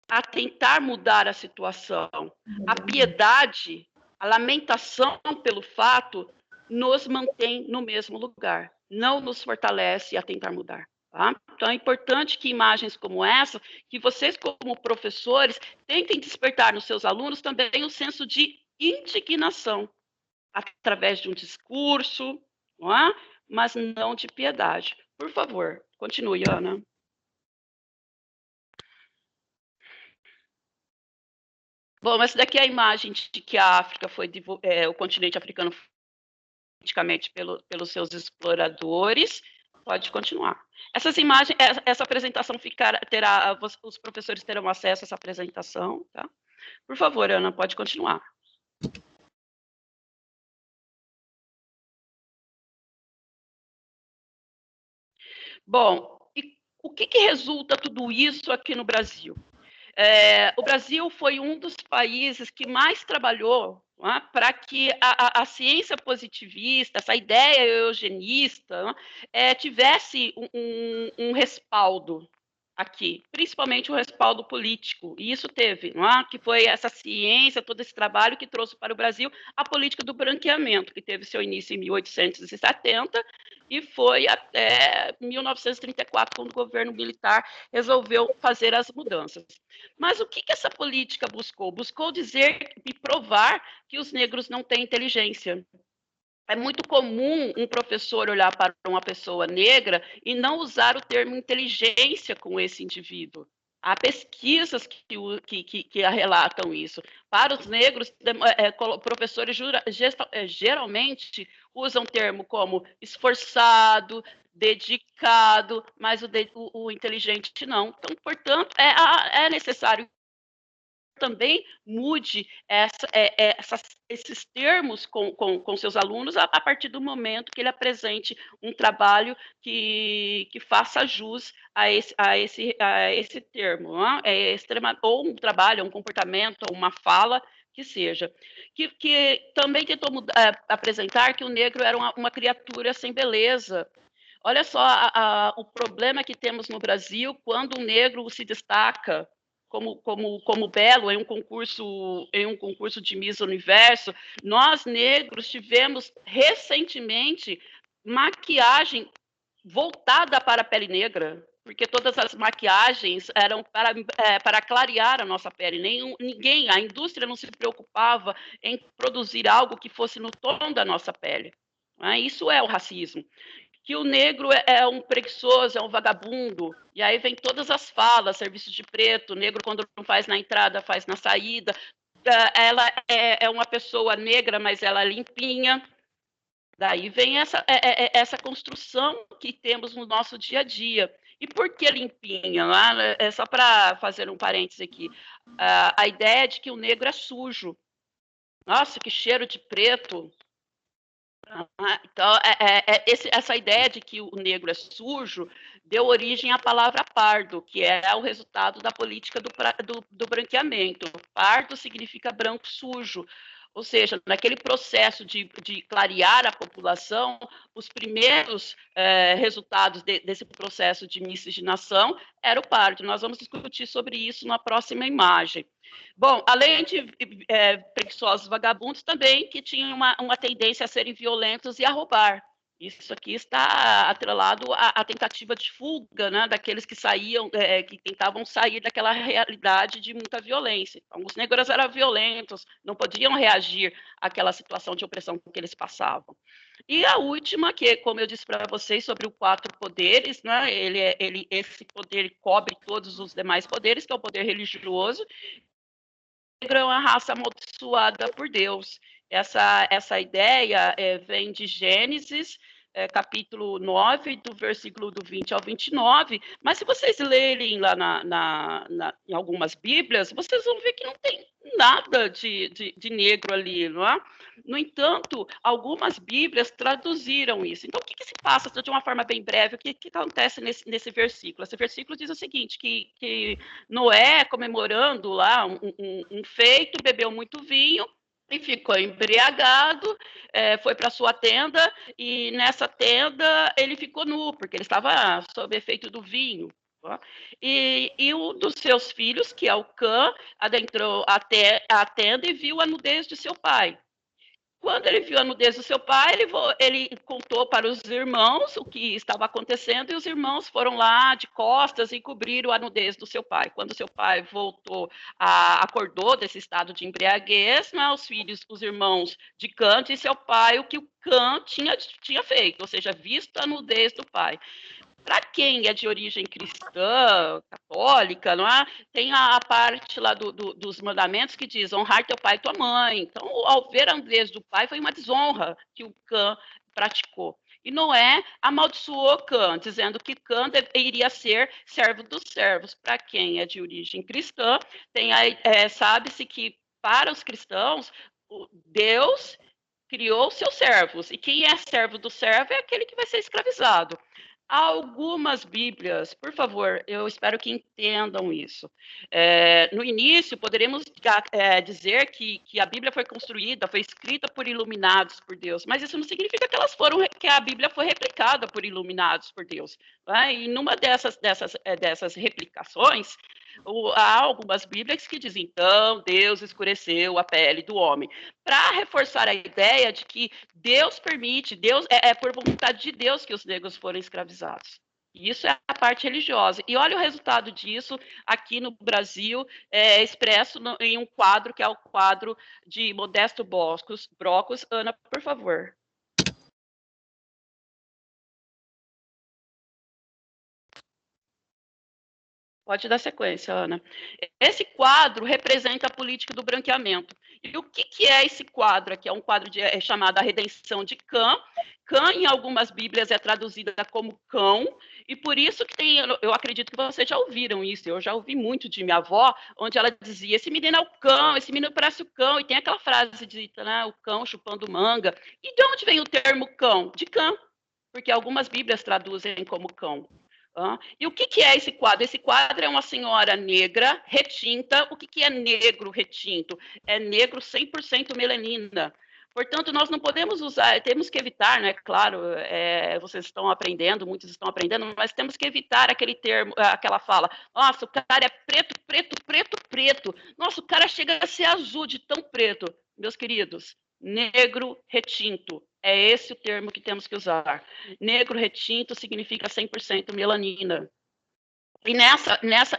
S4: a tentar mudar a situação. A piedade, a lamentação pelo fato, nos mantém no mesmo lugar, não nos fortalece a tentar mudar. Tá? Então, é importante que imagens como essa, que vocês, como professores, tentem despertar nos seus alunos também o senso de indignação, através de um discurso, não é? Mas não de piedade. Por favor, continue, Ana. Bom, essa daqui é a imagem de que a África foi, o continente africano politicamente pelos seus exploradores. Pode continuar. Essas imagens, essa apresentação os professores terão acesso a essa apresentação, tá? Por favor, Ana, pode continuar. Bom, e o que resulta tudo isso aqui no Brasil? O Brasil foi um dos países que mais trabalhou para que a ciência positivista, essa ideia eugenista, tivesse um respaldo aqui, principalmente um respaldo político, e isso teve, que foi essa ciência, todo esse trabalho que trouxe para o Brasil a política do branqueamento, que teve seu início em 1870 e foi até 1934, quando o governo militar resolveu fazer as mudanças. Mas o que essa política buscou? Buscou dizer e provar que os negros não têm inteligência. É muito comum um professor olhar para uma pessoa negra e não usar o termo inteligência com esse indivíduo. Há pesquisas que relatam isso. Para os negros, professores geralmente usam termo como esforçado, dedicado, mas o inteligente não. Então, portanto, é necessário também mude esses termos com seus alunos a partir do momento que ele apresente um trabalho que faça jus a esse termo, ou um trabalho, um comportamento, ou uma fala que seja. Que também tentou apresentar que o negro era uma criatura sem beleza. Olha só o problema que temos no Brasil quando um negro se destaca como belo em um concurso de Miss Universo. Nós, negros, tivemos recentemente maquiagem voltada para a pele negra, porque todas as maquiagens eram para clarear a nossa pele. Ninguém, a indústria não se preocupava em produzir algo que fosse no tom da nossa pele. Isso é o racismo. Que o negro é um preguiçoso, é um vagabundo, e aí vem todas as falas, serviço de preto, negro quando não faz na entrada, faz na saída, ela é uma pessoa negra, mas ela é limpinha, daí vem essa construção que temos no nosso dia a dia. E por que limpinha? Só para fazer um parêntese aqui, a ideia de que o negro é sujo. Nossa, que cheiro de preto! Então, essa ideia de que o negro é sujo deu origem à palavra pardo, que é o resultado da política do branqueamento. Pardo significa branco sujo, ou seja, naquele processo de clarear a população, os primeiros resultados desse processo de miscigenação era o pardo. Nós vamos discutir sobre isso na próxima imagem. Bom, além de preguiçosos vagabundos, também que tinham uma tendência a serem violentos e a roubar. Isso aqui está atrelado à tentativa de fuga, né, daqueles que saíam, que tentavam sair daquela realidade de muita violência. Então, os negros eram violentos, não podiam reagir àquela situação de opressão que eles passavam. E a última, que, como eu disse para vocês, sobre os 4 poderes, né, esse poder cobre todos os demais poderes, que é o poder religioso. O negro é uma raça amaldiçoada por Deus. Essa ideia vem de Gênesis, capítulo 9, do versículo do 20 ao 29, mas se vocês lerem lá em algumas Bíblias, vocês vão ver que não tem nada de negro ali, não é? No entanto, algumas Bíblias traduziram isso. Então, o que se passa, de uma forma bem breve, o que acontece nesse versículo? Esse versículo diz o seguinte, que Noé, comemorando lá um feito, bebeu muito vinho, e ficou embriagado, foi para sua tenda, e nessa tenda ele ficou nu, porque ele estava sob efeito do vinho. Tá? E um dos seus filhos, que é o Cã, adentrou a tenda e viu a nudez de seu pai. Quando ele viu a nudez do seu pai, ele contou para os irmãos o que estava acontecendo, e os irmãos foram lá de costas e cobriram a nudez do seu pai. Quando seu pai acordou desse estado de embriaguez, né, os irmãos de Cã disse ao pai o que o Cã tinha feito, ou seja, visto a nudez do pai. Para quem é de origem cristã, católica, não é? Tem a parte lá dos mandamentos que diz honrar teu pai e tua mãe. Então, ao ver a nudez do pai, foi uma desonra que o Cã praticou. E Noé amaldiçoou Cã, dizendo que Cã iria ser servo dos servos. Para quem é de origem cristã, sabe-se que para os cristãos, Deus criou seus servos. E quem é servo do servo é aquele que vai ser escravizado. Algumas Bíblias, por favor, eu espero que entendam isso. No início, poderemos dizer que a Bíblia foi construída, foi escrita por iluminados por Deus, mas isso não significa que a Bíblia foi replicada por iluminados por Deus. Né? E numa dessas replicações, há algumas Bíblias que dizem, então, Deus escureceu a pele do homem, para reforçar a ideia de que Deus permite, é por vontade de Deus que os negros foram escravizados. Isso é a parte religiosa. E olha o resultado disso aqui no Brasil, expresso em um quadro, que é o quadro de Modesto Brocos. Ana, por favor. Pode dar sequência, Ana. Esse quadro representa a política do branqueamento. E o que é esse quadro aqui? É um quadro chamado A Redenção de Cã. Cã, em algumas Bíblias, é traduzida como cão, e por isso que eu acredito que vocês já ouviram isso, eu já ouvi muito de minha avó, onde ela dizia, esse menino é o cão, esse menino parece o cão, e tem aquela frase dita, né, o cão chupando manga. E de onde vem o termo cão? De Cã, porque algumas Bíblias traduzem como cão. E o que é esse quadro? Esse quadro é uma senhora negra, retinta. O que é negro retinto? É negro 100% melanina. Portanto, nós não podemos usar, temos que evitar, né? Claro, vocês estão aprendendo, muitos estão aprendendo, mas temos que evitar aquele termo, aquela fala, nossa, o cara é preto, preto, preto, preto. Nossa, o cara chega a ser azul de tão preto. Meus queridos, negro retinto. É esse o termo que temos que usar. Negro retinto significa 100% melanina. E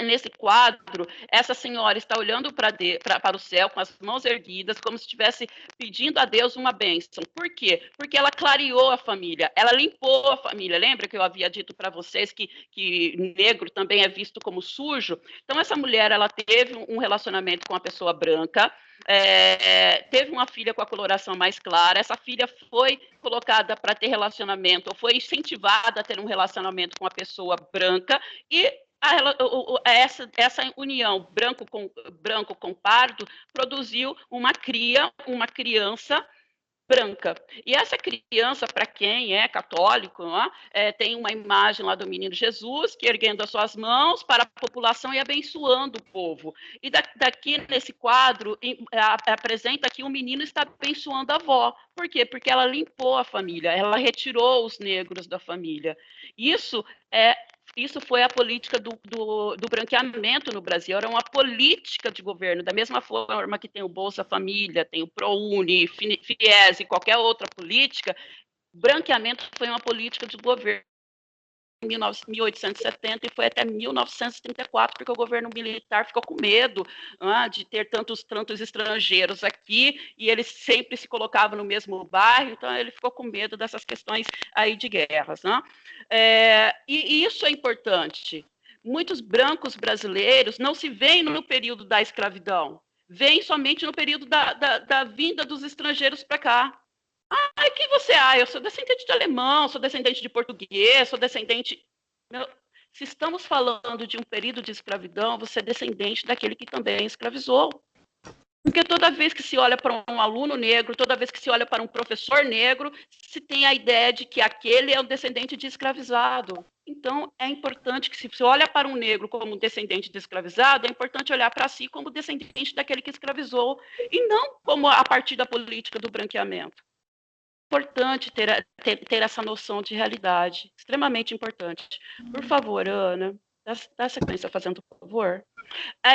S4: nesse quadro, essa senhora está olhando para o céu com as mãos erguidas, como se estivesse pedindo a Deus uma bênção. Por quê? Porque ela clareou a família, ela limpou a família. Lembra que eu havia dito para vocês que negro também é visto como sujo? Então, essa mulher, ela teve um relacionamento com uma pessoa branca, teve uma filha com a coloração mais clara, essa filha foi colocada para ter relacionamento, ou foi incentivada a ter um relacionamento com uma pessoa branca, e essa união branco com pardo produziu uma criança branca. E essa criança, para quem é católico, tem uma imagem lá do menino Jesus, que erguendo as suas mãos para a população e abençoando o povo. E daqui nesse quadro, apresenta que o menino está abençoando a avó. Por quê? Porque ela limpou a família, ela retirou os negros da família. Isso foi a política do branqueamento no Brasil, era uma política de governo, da mesma forma que tem o Bolsa Família, tem o ProUni, FIES e qualquer outra política, branqueamento foi uma política de governo em 1870 e foi até 1934, porque o governo militar ficou com medo de ter tantos estrangeiros aqui, e eles sempre se colocavam no mesmo bairro, então ele ficou com medo dessas questões aí de guerras. E isso é importante. Muitos brancos brasileiros não se veem no período da escravidão, veem somente no período da vinda dos estrangeiros para cá. O que você é? Eu sou descendente de alemão, sou descendente de português, sou descendente... Se estamos falando de um período de escravidão, você é descendente daquele que também escravizou. Porque toda vez que se olha para um aluno negro, toda vez que se olha para um professor negro, se tem a ideia de que aquele é um descendente de escravizado. Então, é importante que se você olha para um negro como descendente de escravizado, é importante olhar para si como descendente daquele que escravizou, e não como a partir da política do branqueamento. Importante ter essa noção de realidade, extremamente importante. Por favor, Ana, dá sequência fazendo por favor.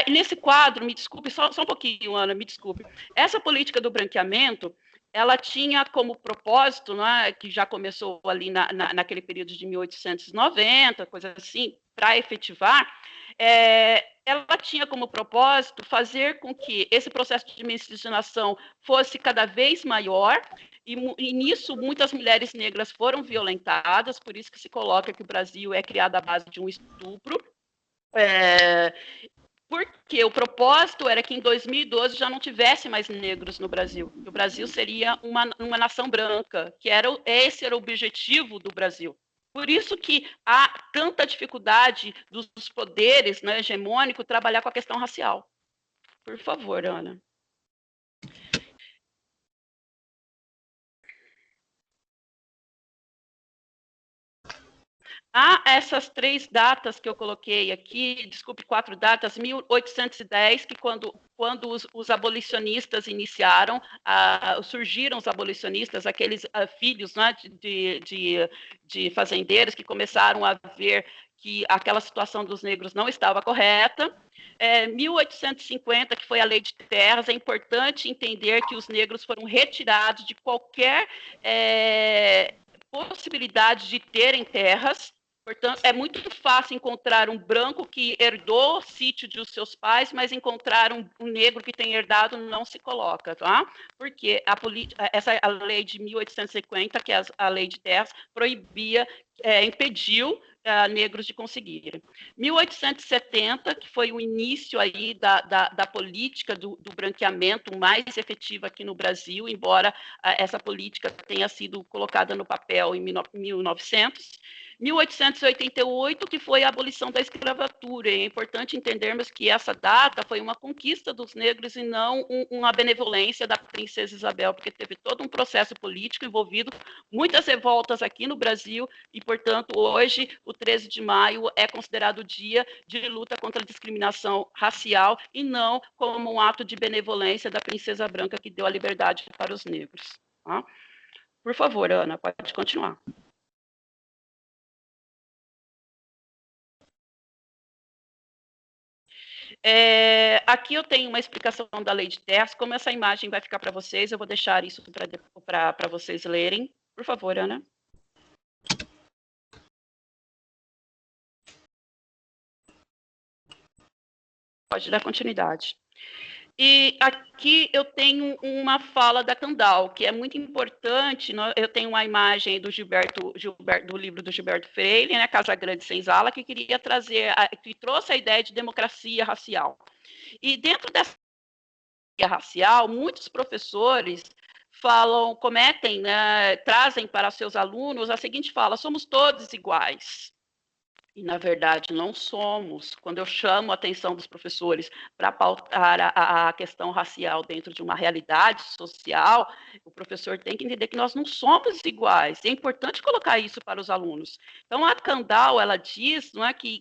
S4: Nesse quadro, me desculpe, só um pouquinho, Ana, me desculpe. Essa política do branqueamento, ela tinha como propósito, que já começou ali naquele período de 1890, coisa assim, para efetivar, ela tinha como propósito fazer com que esse processo de miscigenação fosse cada vez maior, e nisso muitas mulheres negras foram violentadas, por isso que se coloca que o Brasil é criado à base de um estupro, porque o propósito era que em 2012 já não tivesse mais negros no Brasil, que o Brasil seria uma nação branca, esse era o objetivo do Brasil. Por isso que há tanta dificuldade dos poderes hegemônicos trabalhar com a questão racial. Por favor, Ana. Há essas 3 datas que eu coloquei aqui, desculpe, 4 datas, 1810, que quando os abolicionistas iniciaram, surgiram os abolicionistas, aqueles filhos de fazendeiros que começaram a ver que aquela situação dos negros não estava correta. 1850, que foi a Lei de Terras, é importante entender que os negros foram retirados de qualquer possibilidade de terem terras. Portanto, é muito fácil encontrar um branco que herdou o sítio de seus pais, mas encontrar um negro que tem herdado não se coloca, tá? Porque a lei de 1850, que é a Lei de Terras, proibia, impediu negros de conseguirem. 1870, que foi o início aí da política do branqueamento mais efetiva aqui no Brasil, embora essa política tenha sido colocada no papel em 1900. 1888, que foi a abolição da escravatura. É importante entendermos que essa data foi uma conquista dos negros e não uma benevolência da princesa Isabel, porque teve todo um processo político envolvido, muitas revoltas aqui no Brasil, e, portanto, hoje, o 13 de maio, é considerado o dia de luta contra a discriminação racial e não como um ato de benevolência da princesa branca que deu a liberdade para os negros. Tá? Por favor, Ana, pode continuar. Aqui eu tenho uma explicação da Lei de Terras. Como essa imagem vai ficar para vocês, eu vou deixar isso para vocês lerem. Por favor, Ana. Pode dar continuidade. E aqui eu tenho uma fala da Candal, que é muito importante. Eu tenho uma imagem do livro do Gilberto Freire, Casa Grande Senzala, que queria trazer, que trouxe a ideia de democracia racial. E dentro dessa democracia racial, muitos professores trazem para seus alunos a seguinte fala: somos todos iguais. E, na verdade, não somos. Quando eu chamo a atenção dos professores para pautar a questão racial dentro de uma realidade social, o professor tem que entender que nós não somos iguais. É importante colocar isso para os alunos. Então, a Candal, ela diz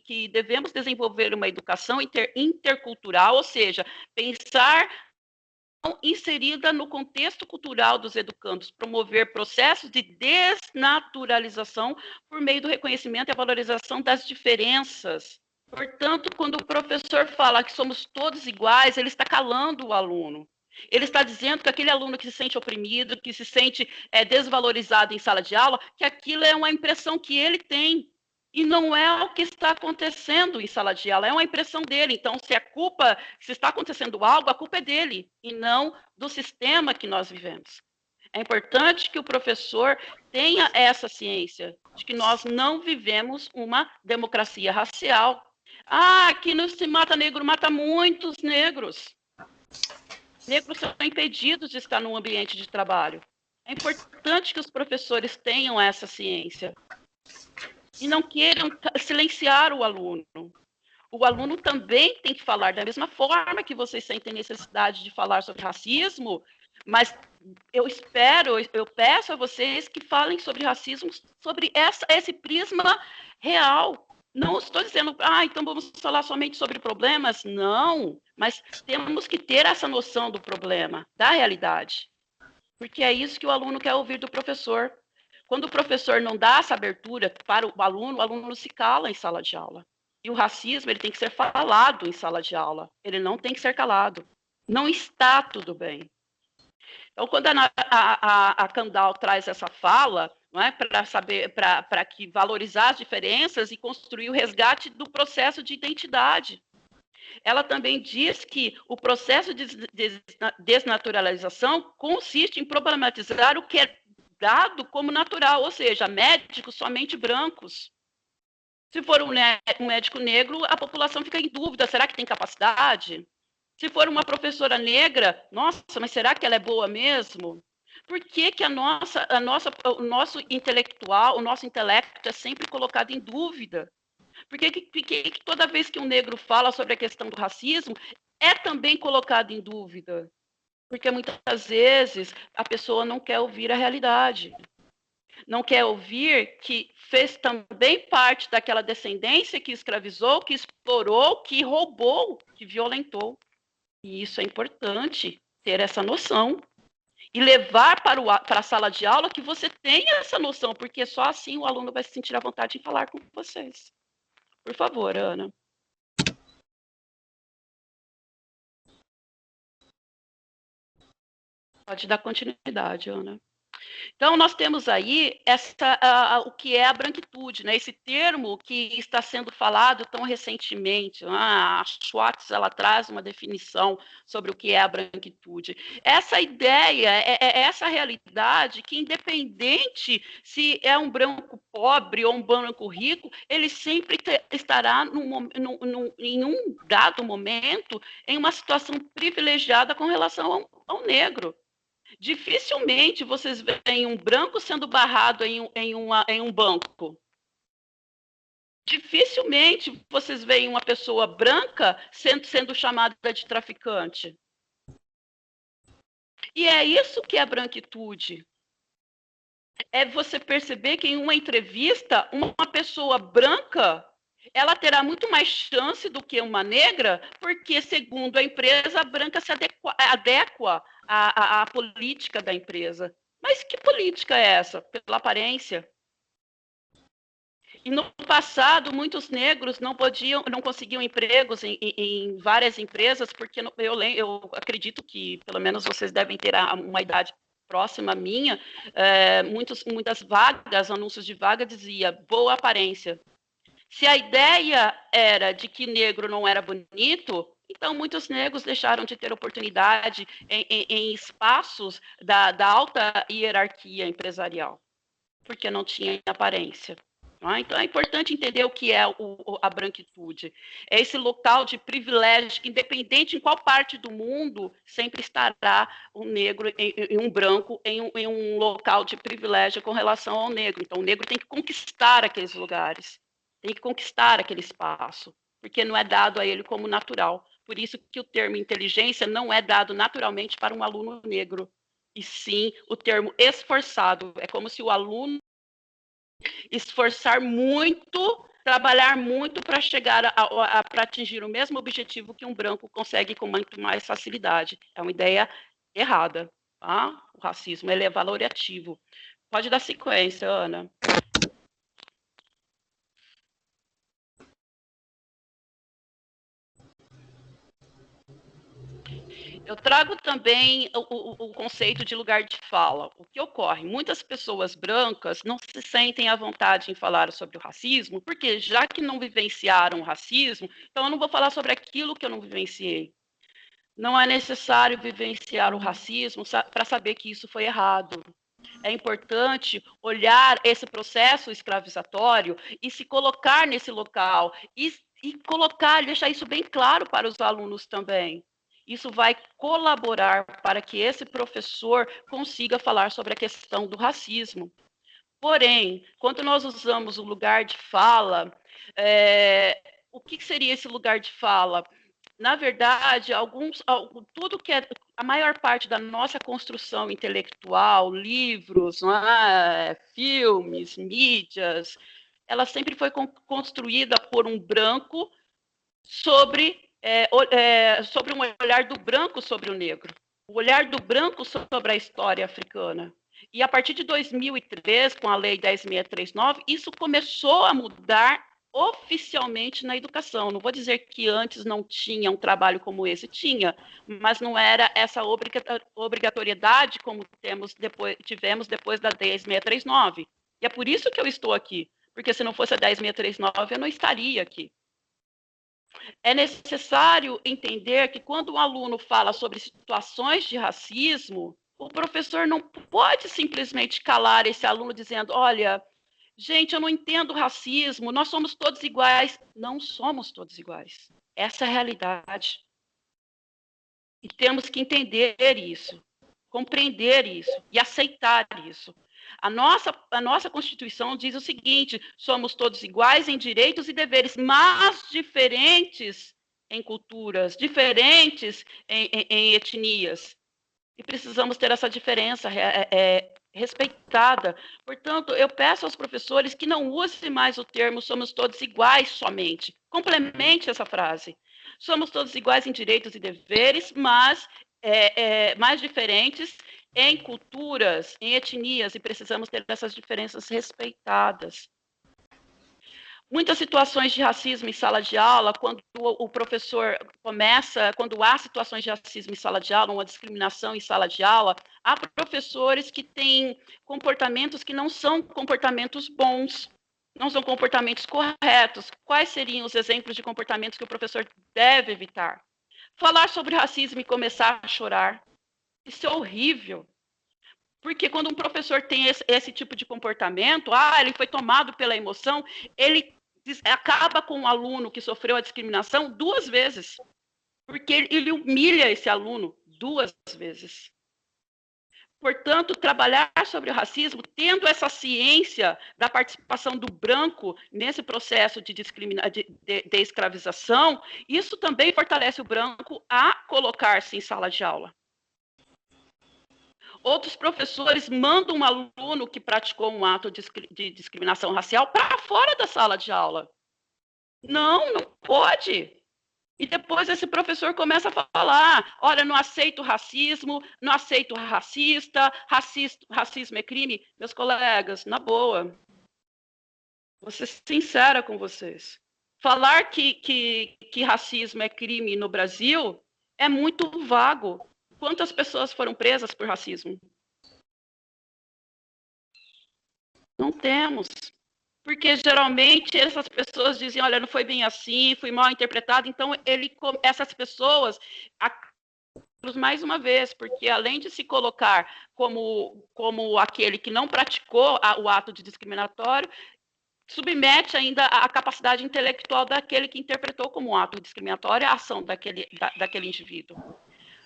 S4: que devemos desenvolver uma educação intercultural, ou seja, pensar inserida no contexto cultural dos educandos, promover processos de desnaturalização por meio do reconhecimento e a valorização das diferenças. Portanto, quando o professor fala que somos todos iguais, ele está calando o aluno. Ele está dizendo que aquele aluno que se sente oprimido, que se sente desvalorizado em sala de aula, que aquilo é uma impressão que ele tem. E não é o que está acontecendo em sala de aula, é uma impressão dele. Então, se está acontecendo algo, a culpa é dele, e não do sistema que nós vivemos. É importante que o professor tenha essa ciência de que nós não vivemos uma democracia racial. Aqui não se mata negro, mata muitos negros. Negros são impedidos de estar no ambiente de trabalho. É importante que os professores tenham essa ciência e não queiram silenciar o aluno. O aluno também tem que falar da mesma forma que vocês sentem necessidade de falar sobre racismo, mas eu peço a vocês que falem sobre racismo, sobre esse prisma real. Não estou dizendo, então vamos falar somente sobre problemas. Não, mas temos que ter essa noção do problema, da realidade. Porque é isso que o aluno quer ouvir do professor. Quando o professor não dá essa abertura para o aluno se cala em sala de aula. E o racismo, ele tem que ser falado em sala de aula. Ele não tem que ser calado. Não está tudo bem. Então, quando a Kandal traz essa fala, não é, para que valorizar as diferenças e construir o resgate do processo de identidade. Ela também diz que o processo de desnaturalização consiste em problematizar o que é dado como natural, ou seja, médicos somente brancos. Se for um médico negro, a população fica em dúvida, será que tem capacidade? Se for uma professora negra, nossa, mas será que ela é boa mesmo? Por que que o nosso intelectual, o nosso intelecto é sempre colocado em dúvida? Por que toda vez que um negro fala sobre a questão do racismo, é também colocado em dúvida? Porque muitas vezes a pessoa não quer ouvir a realidade. Não quer ouvir que fez também parte daquela descendência que escravizou, que explorou, que roubou, que violentou. E isso é importante, ter essa noção. E levar para a sala de aula que você tenha essa noção, porque só assim o aluno vai se sentir à vontade de falar com vocês. Por favor, Ana. Pode dar continuidade, Ana. Então, nós temos aí o que é a branquitude, né? Esse termo que está sendo falado tão recentemente. A Schwartz, ela traz uma definição sobre o que é a branquitude. Essa ideia, essa realidade que, independente se é um branco pobre ou um branco rico, ele sempre estará em um dado momento em uma situação privilegiada com relação ao negro. Dificilmente vocês veem um branco sendo barrado em um banco. Dificilmente vocês veem uma pessoa branca sendo chamada de traficante. E é isso que é a branquitude. É você perceber que em uma entrevista, uma pessoa branca, ela terá muito mais chance do que uma negra, porque, segundo a empresa, a branca se adequa à política da empresa. Mas que política é essa? Pela aparência. E no passado, muitos negros não conseguiam empregos em várias empresas, porque eu acredito que, pelo menos, vocês devem ter uma idade próxima à minha, muitas vagas, anúncios de vaga, dizia boa aparência. Se a ideia era de que negro não era bonito, então muitos negros deixaram de ter oportunidade em espaços da alta hierarquia empresarial, porque não tinha aparência. Então é importante entender o que é a branquitude. É esse local de privilégio que, independente em qual parte do mundo, sempre estará um negro e um branco em um local de privilégio com relação ao negro. Então o negro tem que conquistar aqueles lugares. Tem que conquistar aquele espaço, porque não é dado a ele como natural. Por isso que o termo inteligência não é dado naturalmente para um aluno negro, e sim o termo esforçado. É como se o aluno esforçar muito, trabalhar muito para chegar para atingir o mesmo objetivo que um branco consegue com muito mais facilidade. É uma ideia errada. Tá? O racismo ele é valorativo. Pode dar sequência, Ana. Eu trago também o conceito de lugar de fala. O que ocorre? Muitas pessoas brancas não se sentem à vontade em falar sobre o racismo, porque já que não vivenciaram o racismo, então eu não vou falar sobre aquilo que eu não vivenciei. Não é necessário vivenciar o racismo para saber que isso foi errado. É importante olhar esse processo escravizatório e se colocar nesse local e colocar, deixar isso bem claro para os alunos também. Isso vai colaborar para que esse professor consiga falar sobre a questão do racismo. Porém, quando nós usamos o lugar de fala, o que seria esse lugar de fala? Na verdade, tudo que é a maior parte da nossa construção intelectual, livros, filmes, mídias, ela sempre foi construída por um branco sobre um olhar do branco sobre o negro, o olhar do branco sobre a história africana. E a partir de 2003, com a Lei 10.639, isso começou a mudar oficialmente na educação. Não vou dizer que antes não tinha um trabalho como esse, tinha, mas não era essa obrigatoriedade como tivemos depois da 10.639. E é por isso que eu estou aqui, porque se não fosse a 10.639, eu não estaria aqui. É necessário entender que quando um aluno fala sobre situações de racismo, o professor não pode simplesmente calar esse aluno dizendo, olha, gente, eu não entendo racismo, nós somos todos iguais. Não somos todos iguais. Essa é a realidade. E temos que entender isso, compreender isso e aceitar isso. A nossa Constituição diz o seguinte, somos todos iguais em direitos e deveres, mas diferentes em culturas, diferentes em etnias. E precisamos ter essa diferença respeitada. Portanto, eu peço aos professores que não usem mais o termo somos todos iguais somente. Complemente essa frase. Somos todos iguais em direitos e deveres, mas mais diferentes em culturas, em etnias, e precisamos ter essas diferenças respeitadas. Muitas situações de racismo em sala de aula, quando o professor quando há situações de racismo em sala de aula, uma discriminação em sala de aula, há professores que têm comportamentos que não são comportamentos bons, não são comportamentos corretos. Quais seriam os exemplos de comportamentos que o professor deve evitar? Falar sobre racismo e começar a chorar. Isso é horrível. Porque quando um professor tem esse tipo de comportamento, ele foi tomado pela emoção, ele acaba com o aluno que sofreu a discriminação 2 vezes. Porque ele humilha esse aluno 2 vezes. Portanto, trabalhar sobre o racismo, tendo essa ciência da participação do branco nesse processo de escravização, isso também fortalece o branco a colocar-se em sala de aula. Outros professores mandam um aluno que praticou um ato de discriminação racial para fora da sala de aula. Não pode. E depois esse professor começa a falar, olha, não aceito racismo, não aceito racista, racismo é crime. Meus colegas, na boa, vou ser sincera com vocês. Falar que racismo é crime no Brasil é muito vago. Quantas pessoas foram presas por racismo? Não temos. Porque, geralmente, essas pessoas dizem, olha, não foi bem assim, fui mal interpretado. Então, essas pessoas, mais uma vez, porque além de se colocar como aquele que não praticou o ato de discriminatório, submete ainda a capacidade intelectual daquele que interpretou como um ato discriminatório a ação daquele indivíduo.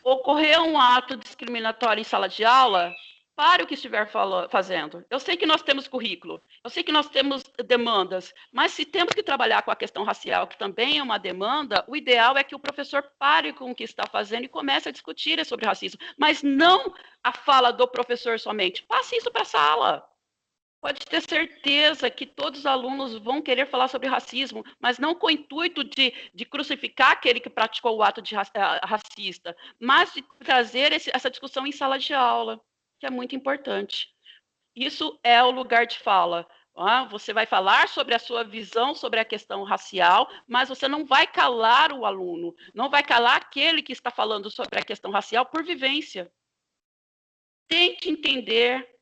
S4: Ocorreu um ato discriminatório em sala de aula, pare o que estiver fazendo. Eu sei que nós temos currículo, eu sei que nós temos demandas, mas se temos que trabalhar com a questão racial, que também é uma demanda, o ideal é que o professor pare com o que está fazendo e comece a discutir sobre racismo, mas não a fala do professor somente. Passe isso para a sala. Pode ter certeza que todos os alunos vão querer falar sobre racismo, mas não com o intuito de crucificar aquele que praticou o ato racista, mas de trazer essa discussão em sala de aula, que é muito importante. Isso é o lugar de fala. Você vai falar sobre a sua visão sobre a questão racial, mas você não vai calar o aluno, não vai calar aquele que está falando sobre a questão racial por vivência. Tente entender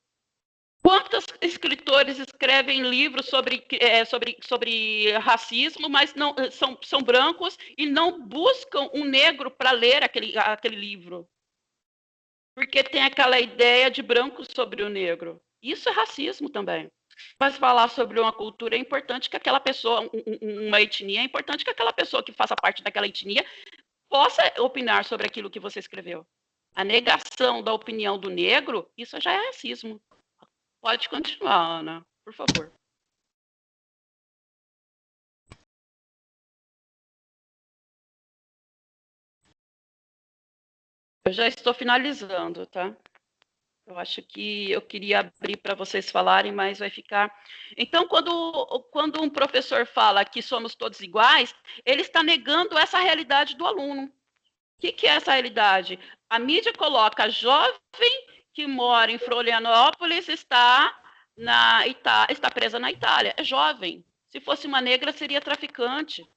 S4: quantos escritores escrevem livros sobre racismo, mas não são brancos e não buscam um negro para ler aquele livro. Porque tem aquela ideia de branco sobre o negro. Isso é racismo também. Mas falar sobre uma cultura é importante que aquela pessoa, uma etnia, é importante que aquela pessoa que faça parte daquela etnia possa opinar sobre aquilo que você escreveu. A negação da opinião do negro, isso já é racismo. Pode continuar, Ana, por favor. Eu já estou finalizando, tá? Eu acho que eu queria abrir para vocês falarem, mas vai ficar... Então, quando um professor fala que somos todos iguais, ele está negando essa realidade do aluno. O que é essa realidade? A mídia coloca jovem que mora em Florianópolis está presa na Itália. É jovem. Se fosse uma negra, seria traficante.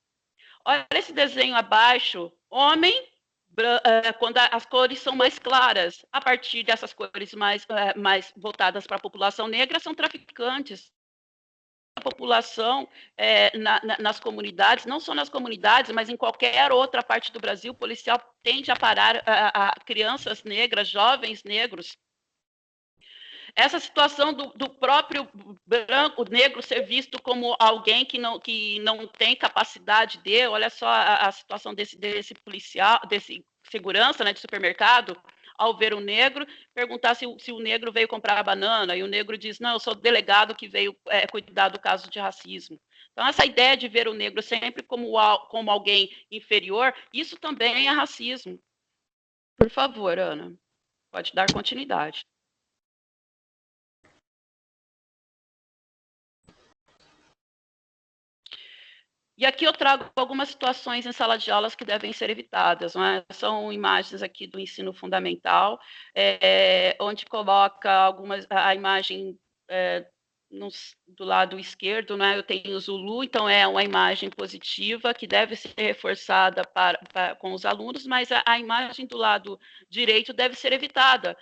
S4: Olha esse desenho abaixo. Homem, quando as cores são mais claras. A partir dessas cores mais voltadas para a população negra, são traficantes. A população nas comunidades, não só nas comunidades, mas em qualquer outra parte do Brasil, o policial tende a parar crianças negras, jovens negros. Essa situação do próprio branco, negro, ser visto como alguém que não tem capacidade de... Olha só a situação desse policial, desse segurança, né, de supermercado, ao ver o negro, perguntar se o negro veio comprar a banana, e o negro diz, não, eu sou o delegado que veio cuidar do caso de racismo. Então, essa ideia de ver o negro sempre como alguém inferior, isso também é racismo. Por favor, Ana, pode dar continuidade. E aqui eu trago algumas situações em sala de aulas que devem ser evitadas. Não é? São imagens aqui do ensino fundamental, onde coloca a imagem do lado esquerdo, né? Eu tenho o Zulu, então é uma imagem positiva que deve ser reforçada com os alunos, mas a imagem do lado direito deve ser evitada.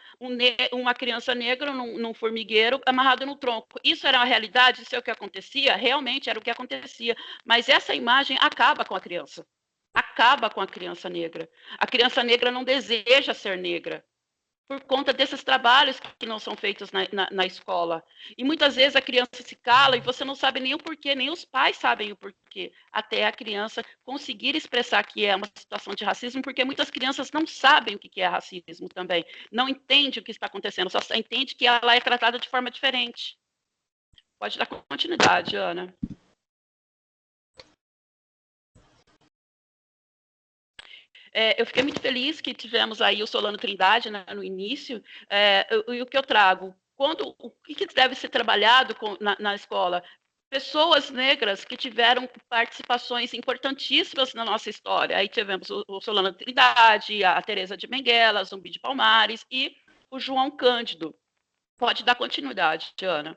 S4: Uma criança negra num formigueiro amarrado no tronco. Isso era a realidade? Isso é o que acontecia? Realmente era o que acontecia. Mas essa imagem acaba com a criança. Acaba com a criança negra. A criança negra não deseja ser negra, por conta desses trabalhos que não são feitos na escola. E muitas vezes a criança se cala e você não sabe nem o porquê, nem os pais sabem o porquê, até a criança conseguir expressar que é uma situação de racismo, porque muitas crianças não sabem o que é racismo também, não entendem o que está acontecendo, só entende que ela é tratada de forma diferente. Pode dar continuidade, Ana. Eu fiquei muito feliz que tivemos aí o Solano Trindade, né, no início, e o que eu trago, o que deve ser trabalhado na escola? Pessoas negras que tiveram participações importantíssimas na nossa história. Aí tivemos o Solano Trindade, a Teresa de Benguela, Zumbi de Palmares e o João Cândido. Pode dar continuidade, Ana.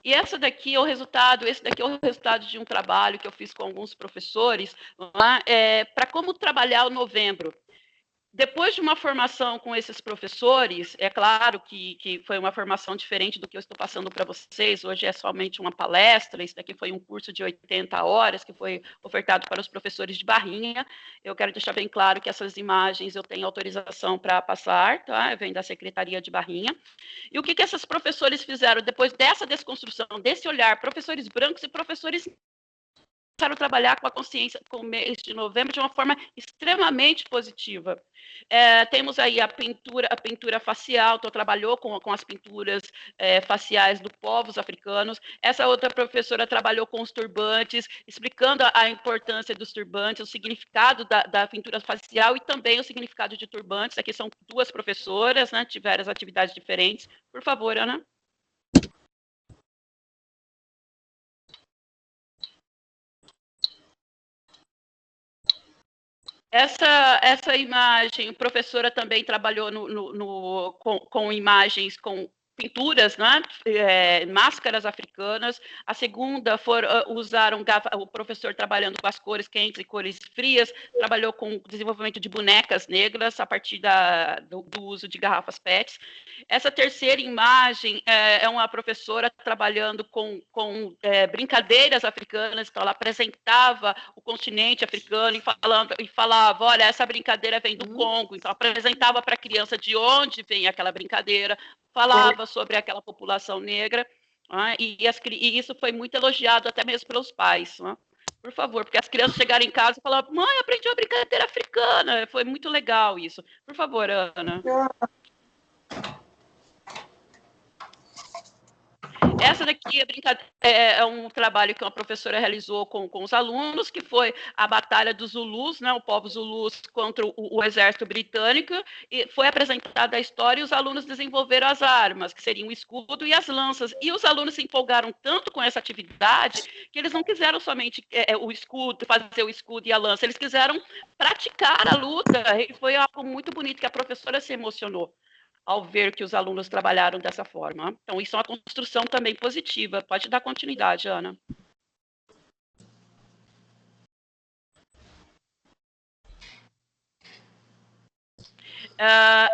S4: E esse daqui é o resultado de um trabalho que eu fiz com alguns professores, para como trabalhar o novembro. Depois de uma formação com esses professores, é claro que foi uma formação diferente do que eu estou passando para vocês, hoje é somente uma palestra, isso daqui foi um curso de 80 horas, que foi ofertado para os professores de Barrinha. Eu quero deixar bem claro que essas imagens eu tenho autorização para passar, tá? Vem da Secretaria de Barrinha. E o que esses professores fizeram depois dessa desconstrução, desse olhar, professores brancos e professores começaram a trabalhar com a consciência com o mês de novembro de uma forma extremamente positiva. Temos aí a pintura facial, então trabalhou com as pinturas faciais dos povos africanos. Essa outra professora trabalhou com os turbantes, explicando a importância dos turbantes, o significado da pintura facial e também o significado de turbantes. Aqui são duas professoras, né, tiveram as atividades diferentes. Por favor, Ana. Essa imagem, a professora também trabalhou com imagens, com pinturas, né? Máscaras africanas. A segunda usaram o professor trabalhando com as cores quentes e cores frias, trabalhou com o desenvolvimento de bonecas negras a partir do uso de garrafas PETs. Essa terceira imagem é uma professora trabalhando com brincadeiras africanas, então ela apresentava o continente africano e falava, olha, essa brincadeira vem do Congo, então apresentava para a criança de onde vem aquela brincadeira, falava sobre aquela população negra, e isso foi muito elogiado até mesmo pelos pais. Por favor, porque as crianças chegaram em casa e falavam, mãe, aprendi uma brincadeira africana, foi muito legal isso. Por favor, Ana. Essa daqui é um trabalho que uma professora realizou com os alunos, que foi a Batalha dos Zulus, né, o povo Zulus contra o exército britânico, e foi apresentada a história e os alunos desenvolveram as armas, que seriam o escudo e as lanças. E os alunos se empolgaram tanto com essa atividade que eles não quiseram somente o escudo, fazer o escudo e a lança, eles quiseram praticar a luta, e foi algo muito bonito, que a professora se emocionou ao ver que os alunos trabalharam dessa forma. Então, isso é uma construção também positiva. Pode dar continuidade, Ana.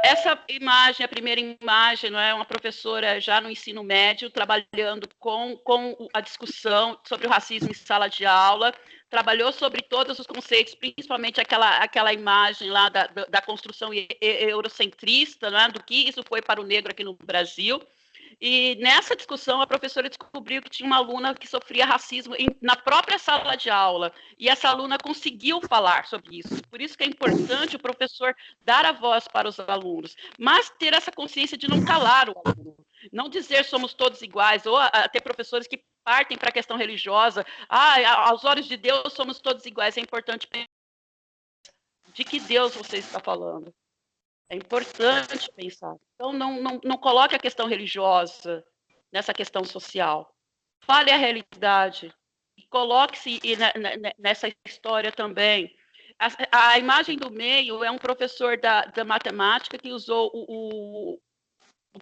S4: Essa imagem, a primeira imagem, não é uma professora já no ensino médio, trabalhando com a discussão sobre o racismo em sala de aula, trabalhou sobre todos os conceitos, principalmente aquela imagem lá da construção eurocentrista, não é? Do que isso foi para o negro aqui no Brasil. E nessa discussão, a professora descobriu que tinha uma aluna que sofria racismo na própria sala de aula, e essa aluna conseguiu falar sobre isso. Por isso que é importante o professor dar a voz para os alunos, mas ter essa consciência de não calar o aluno, não dizer somos todos iguais, ou ter professores que partem para a questão religiosa, aos olhos de Deus somos todos iguais. É importante pensar de que Deus você está falando. É importante pensar. Então, não coloque a questão religiosa nessa questão social. Fale a realidade. E coloque-se nessa história também. A imagem do meio é um professor da matemática que usou o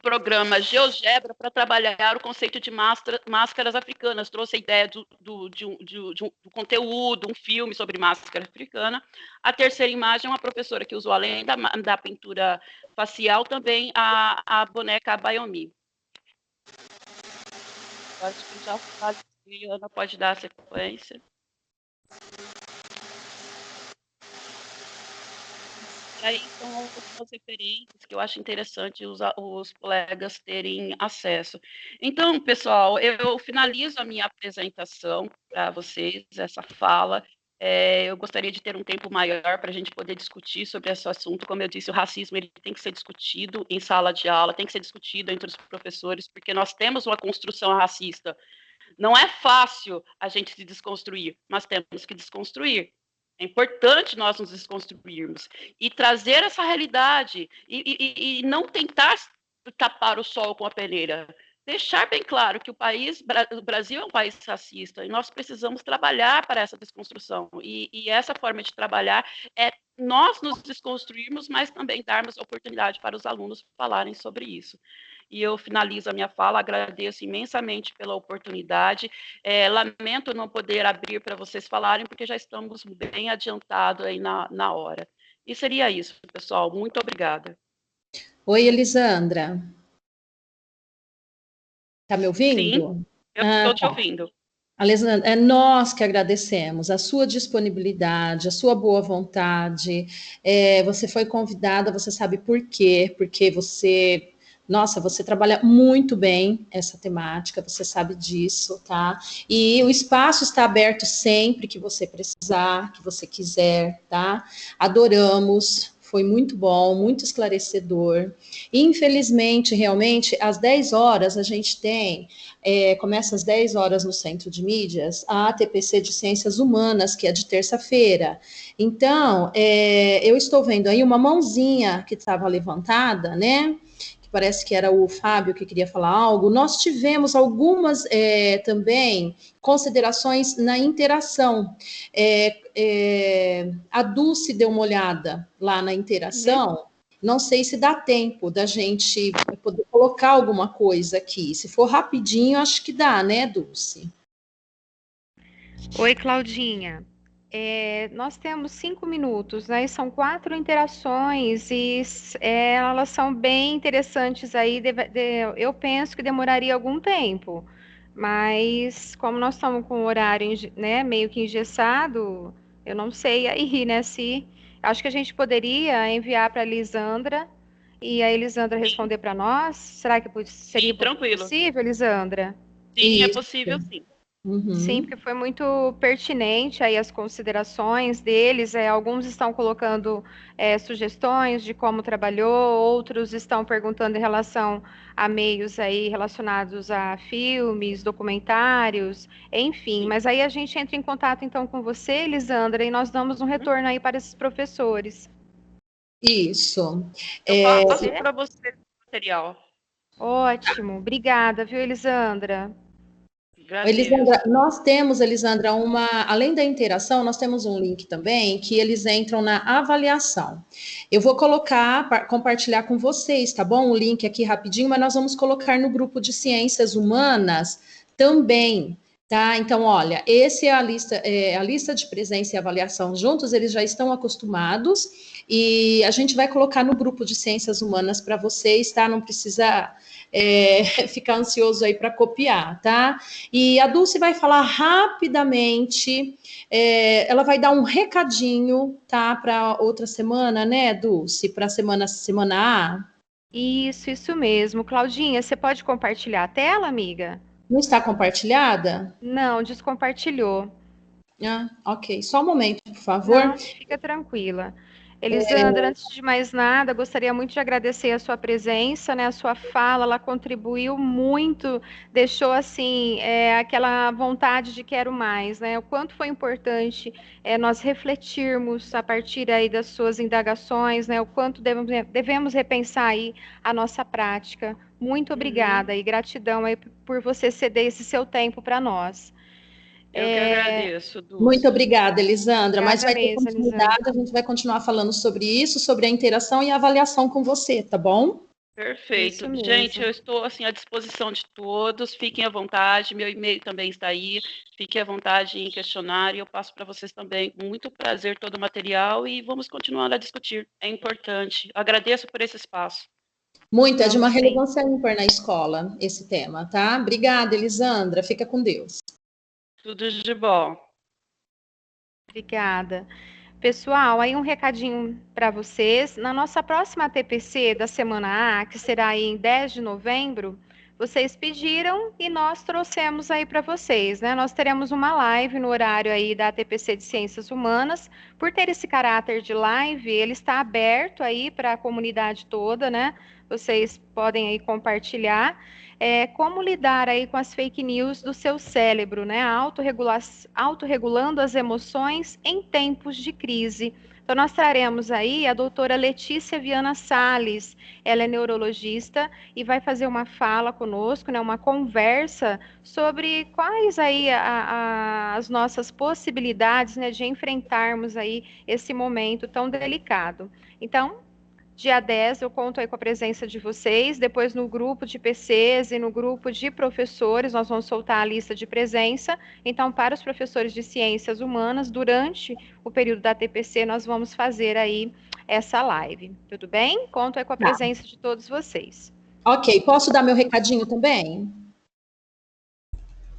S4: programa GeoGebra para trabalhar o conceito de máscaras africanas. Trouxe a ideia do conteúdo, um filme sobre máscara africana. A terceira imagem é uma professora que usou, além da pintura facial, também a boneca Bayomi. Acho que já falei, Ana pode dar a sequência. E aí são algumas referências que eu acho interessante os colegas terem acesso. Então, pessoal, eu finalizo a minha apresentação para vocês, essa fala. Eu gostaria de ter um tempo maior para a gente poder discutir sobre esse assunto. Como eu disse, o racismo ele tem que ser discutido em sala de aula, tem que ser discutido entre os professores, porque nós temos uma construção racista. Não é fácil a gente se desconstruir, mas temos que desconstruir. É importante nós nos desconstruirmos e trazer essa realidade e não tentar tapar o sol com a peneira. Deixar bem claro que o Brasil é um país racista e nós precisamos trabalhar para essa desconstrução. E essa forma de trabalhar é nós nos desconstruirmos, mas também darmos oportunidade para os alunos falarem sobre isso. E eu finalizo a minha fala, agradeço imensamente pela oportunidade. Lamento não poder abrir para vocês falarem, porque já estamos bem adiantados aí na hora. E seria isso, pessoal. Muito obrigada.
S1: Oi, Elisandra. Está me ouvindo?
S4: Sim, eu estou te ouvindo.
S1: Alessandra, é nós que agradecemos a sua disponibilidade, a sua boa vontade. Você foi convidada, você sabe por quê? Porque você... Nossa, você trabalha muito bem essa temática, você sabe disso, tá? E o espaço está aberto sempre que você precisar, que você quiser, tá? Adoramos, foi muito bom, muito esclarecedor. Infelizmente, realmente, às 10 horas a gente tem, começa às 10 horas no Centro de Mídias, a ATPC de Ciências Humanas, que é de terça-feira. Então, eu estou vendo aí uma mãozinha que estava levantada, né? parece que era o Fábio que queria falar algo, nós tivemos algumas também considerações na interação. A Dulce deu uma olhada lá na interação, não sei se dá tempo da gente poder colocar alguma coisa aqui. Se for rapidinho, acho que dá, né, Dulce?
S3: Oi, Claudinha. Nós temos 5 minutos, né? E são 4 interações e elas são bem interessantes aí. Eu penso que demoraria algum tempo, mas como nós estamos com o horário, né, meio que engessado, eu não sei aí, né? Se acho que a gente poderia enviar para a Elisandra e a Elisandra responder para nós. Será que seria
S4: tranquilo.
S3: possível, Elisandra?
S4: Sim, é possível, sim.
S3: Sim, porque foi muito pertinente aí as considerações deles. Alguns estão colocando sugestões de como trabalhou, outros estão perguntando em relação a meios aí relacionados a filmes, documentários, enfim.
S4: Sim.
S3: Mas aí a gente entra em contato então com você, Elisandra, e nós damos um retorno aí para esses professores.
S1: Isso.
S4: Eu passo para você o material.
S3: Ótimo, obrigada, viu, Elisandra?
S1: Elisandra, nós temos, Elisandra, além da interação, nós temos um link também que eles entram na avaliação. Eu vou compartilhar com vocês, tá bom? O link aqui rapidinho, mas nós vamos colocar no grupo de ciências humanas também, tá? Então, olha, esse é a lista de presença e avaliação juntos, eles já estão acostumados e a gente vai colocar no grupo de ciências humanas para vocês, tá? Não precisa ficar ansioso aí para copiar, tá? E a Dulce vai falar rapidamente, ela vai dar um recadinho, tá? Para outra semana, né, Dulce? Para semana A.
S3: Isso mesmo. Claudinha, você pode compartilhar a tela, amiga?
S1: Não está compartilhada?
S3: Não, descompartilhou.
S1: Ah, ok. Só um momento, por favor.
S3: Não, fica tranquila. Elisandra, antes de mais nada, gostaria muito de agradecer a sua presença, né? A sua fala, ela contribuiu muito, deixou assim aquela vontade de quero mais, né? O quanto foi importante nós refletirmos a partir aí das suas indagações, né? O quanto devemos repensar aí a nossa prática. Muito obrigada e gratidão aí por você ceder esse seu tempo para nós.
S4: Eu que agradeço, Dulce.
S1: Muito obrigada, Elisandra. Mas vai ter
S3: mesmo,
S1: continuidade,
S3: Elisandra.
S1: a gente vai continuar falando sobre isso, sobre a interação e a avaliação com você, tá bom?
S4: Perfeito. Gente, eu estou assim à disposição de todos. Fiquem à vontade. Meu e-mail também está aí. Fiquem à vontade em questionar e eu passo para vocês também. Com muito prazer todo o material e vamos continuar a discutir. É importante. Agradeço por esse espaço.
S1: Muito, é de uma relevância ímpar na escola esse tema, tá? Obrigada, Elisandra. Fica com Deus.
S4: Tudo de bom.
S3: Obrigada. Pessoal, aí um recadinho para vocês. Na nossa próxima TPC da semana A, que será aí em 10 de novembro, vocês pediram e nós trouxemos aí para vocês, né? Nós teremos uma live no horário aí da TPC de Ciências Humanas. Por ter esse caráter de live, ele está aberto aí para a comunidade toda, né? Vocês podem aí compartilhar. Como lidar aí com as fake news do seu cérebro, né? Autorregulando as emoções em tempos de crise. Então, nós traremos aí a doutora Letícia Viana Salles, ela é neurologista e vai fazer uma fala conosco, né, uma conversa sobre quais aí as nossas possibilidades, né, de enfrentarmos aí esse momento tão delicado. Então, dia 10, eu conto aí com a presença de vocês, depois no grupo de PCs e no grupo de professores, nós vamos soltar a lista de presença. Então, para os professores de ciências humanas, durante o período da TPC, nós vamos fazer aí essa live. Tudo bem? Conto aí com a presença de todos vocês.
S1: Ok, posso dar meu recadinho também?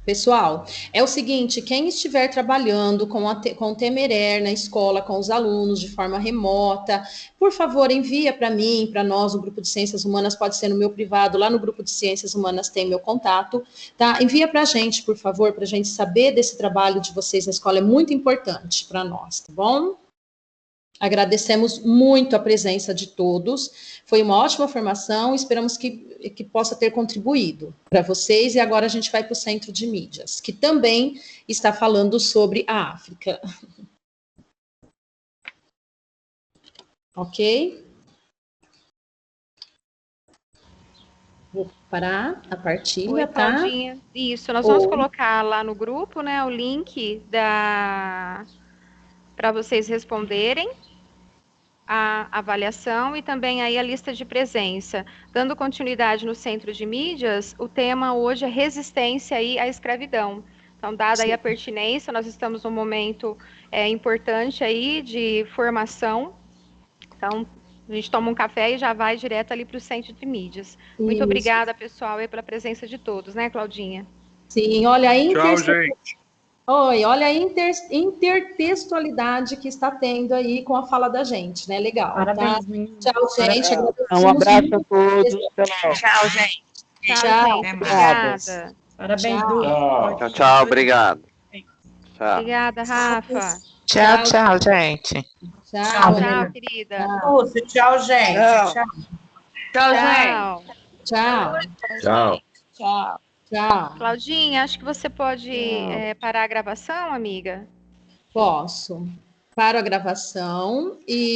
S1: Pessoal, é o seguinte, quem estiver trabalhando com o Temerer na escola, com os alunos de forma remota, por favor, envia para mim, para nós, o grupo de Ciências Humanas, pode ser no meu privado, lá no grupo de Ciências Humanas tem meu contato, tá? Envia para a gente, por favor, para a gente saber desse trabalho de vocês na escola, é muito importante para nós, tá bom? Agradecemos muito a presença de todos, foi uma ótima formação, esperamos que possa ter contribuído para vocês, e agora a gente vai para o Centro de Mídias, que também está falando sobre a África. Ok? Vou parar a partilha,
S3: Oi,
S1: tá?
S3: Claudinha. Isso, nós vamos
S1: Oi.
S3: colocar lá no grupo, né, o link para vocês responderem a avaliação e também aí a lista de presença. Dando continuidade no Centro de Mídias, o tema hoje é resistência aí à escravidão. Então, dada aí a pertinência, nós estamos num momento importante aí de formação. Então, a gente toma um café e já vai direto ali para o Centro de Mídias. Muito obrigada, pessoal, aí pela presença de todos, né, Claudinha?
S1: Sim, olha a
S7: Tchau, gente.
S1: Oi, olha a intertextualidade que está tendo aí com a fala da gente, né? Legal,
S10: Parabéns,
S1: tá?
S10: meninas.
S1: Tchau, gente.
S2: Um abraço a todos.
S10: Tchau, gente.
S3: Tchau, gente. Obrigada.
S10: Parabéns,
S1: Tchau.
S10: Du.
S12: Tchau, tchau, obrigado. Tchau.
S3: Obrigada, Rafa.
S13: Tchau, tchau, gente.
S3: Tchau, querida.
S10: Tchau, gente. Tchau, gente.
S1: Tchau.
S12: Tchau.
S10: Tchau.
S1: Tchau.
S3: Claudinha, acho que você pode parar a gravação, amiga?
S1: Posso. Paro a gravação e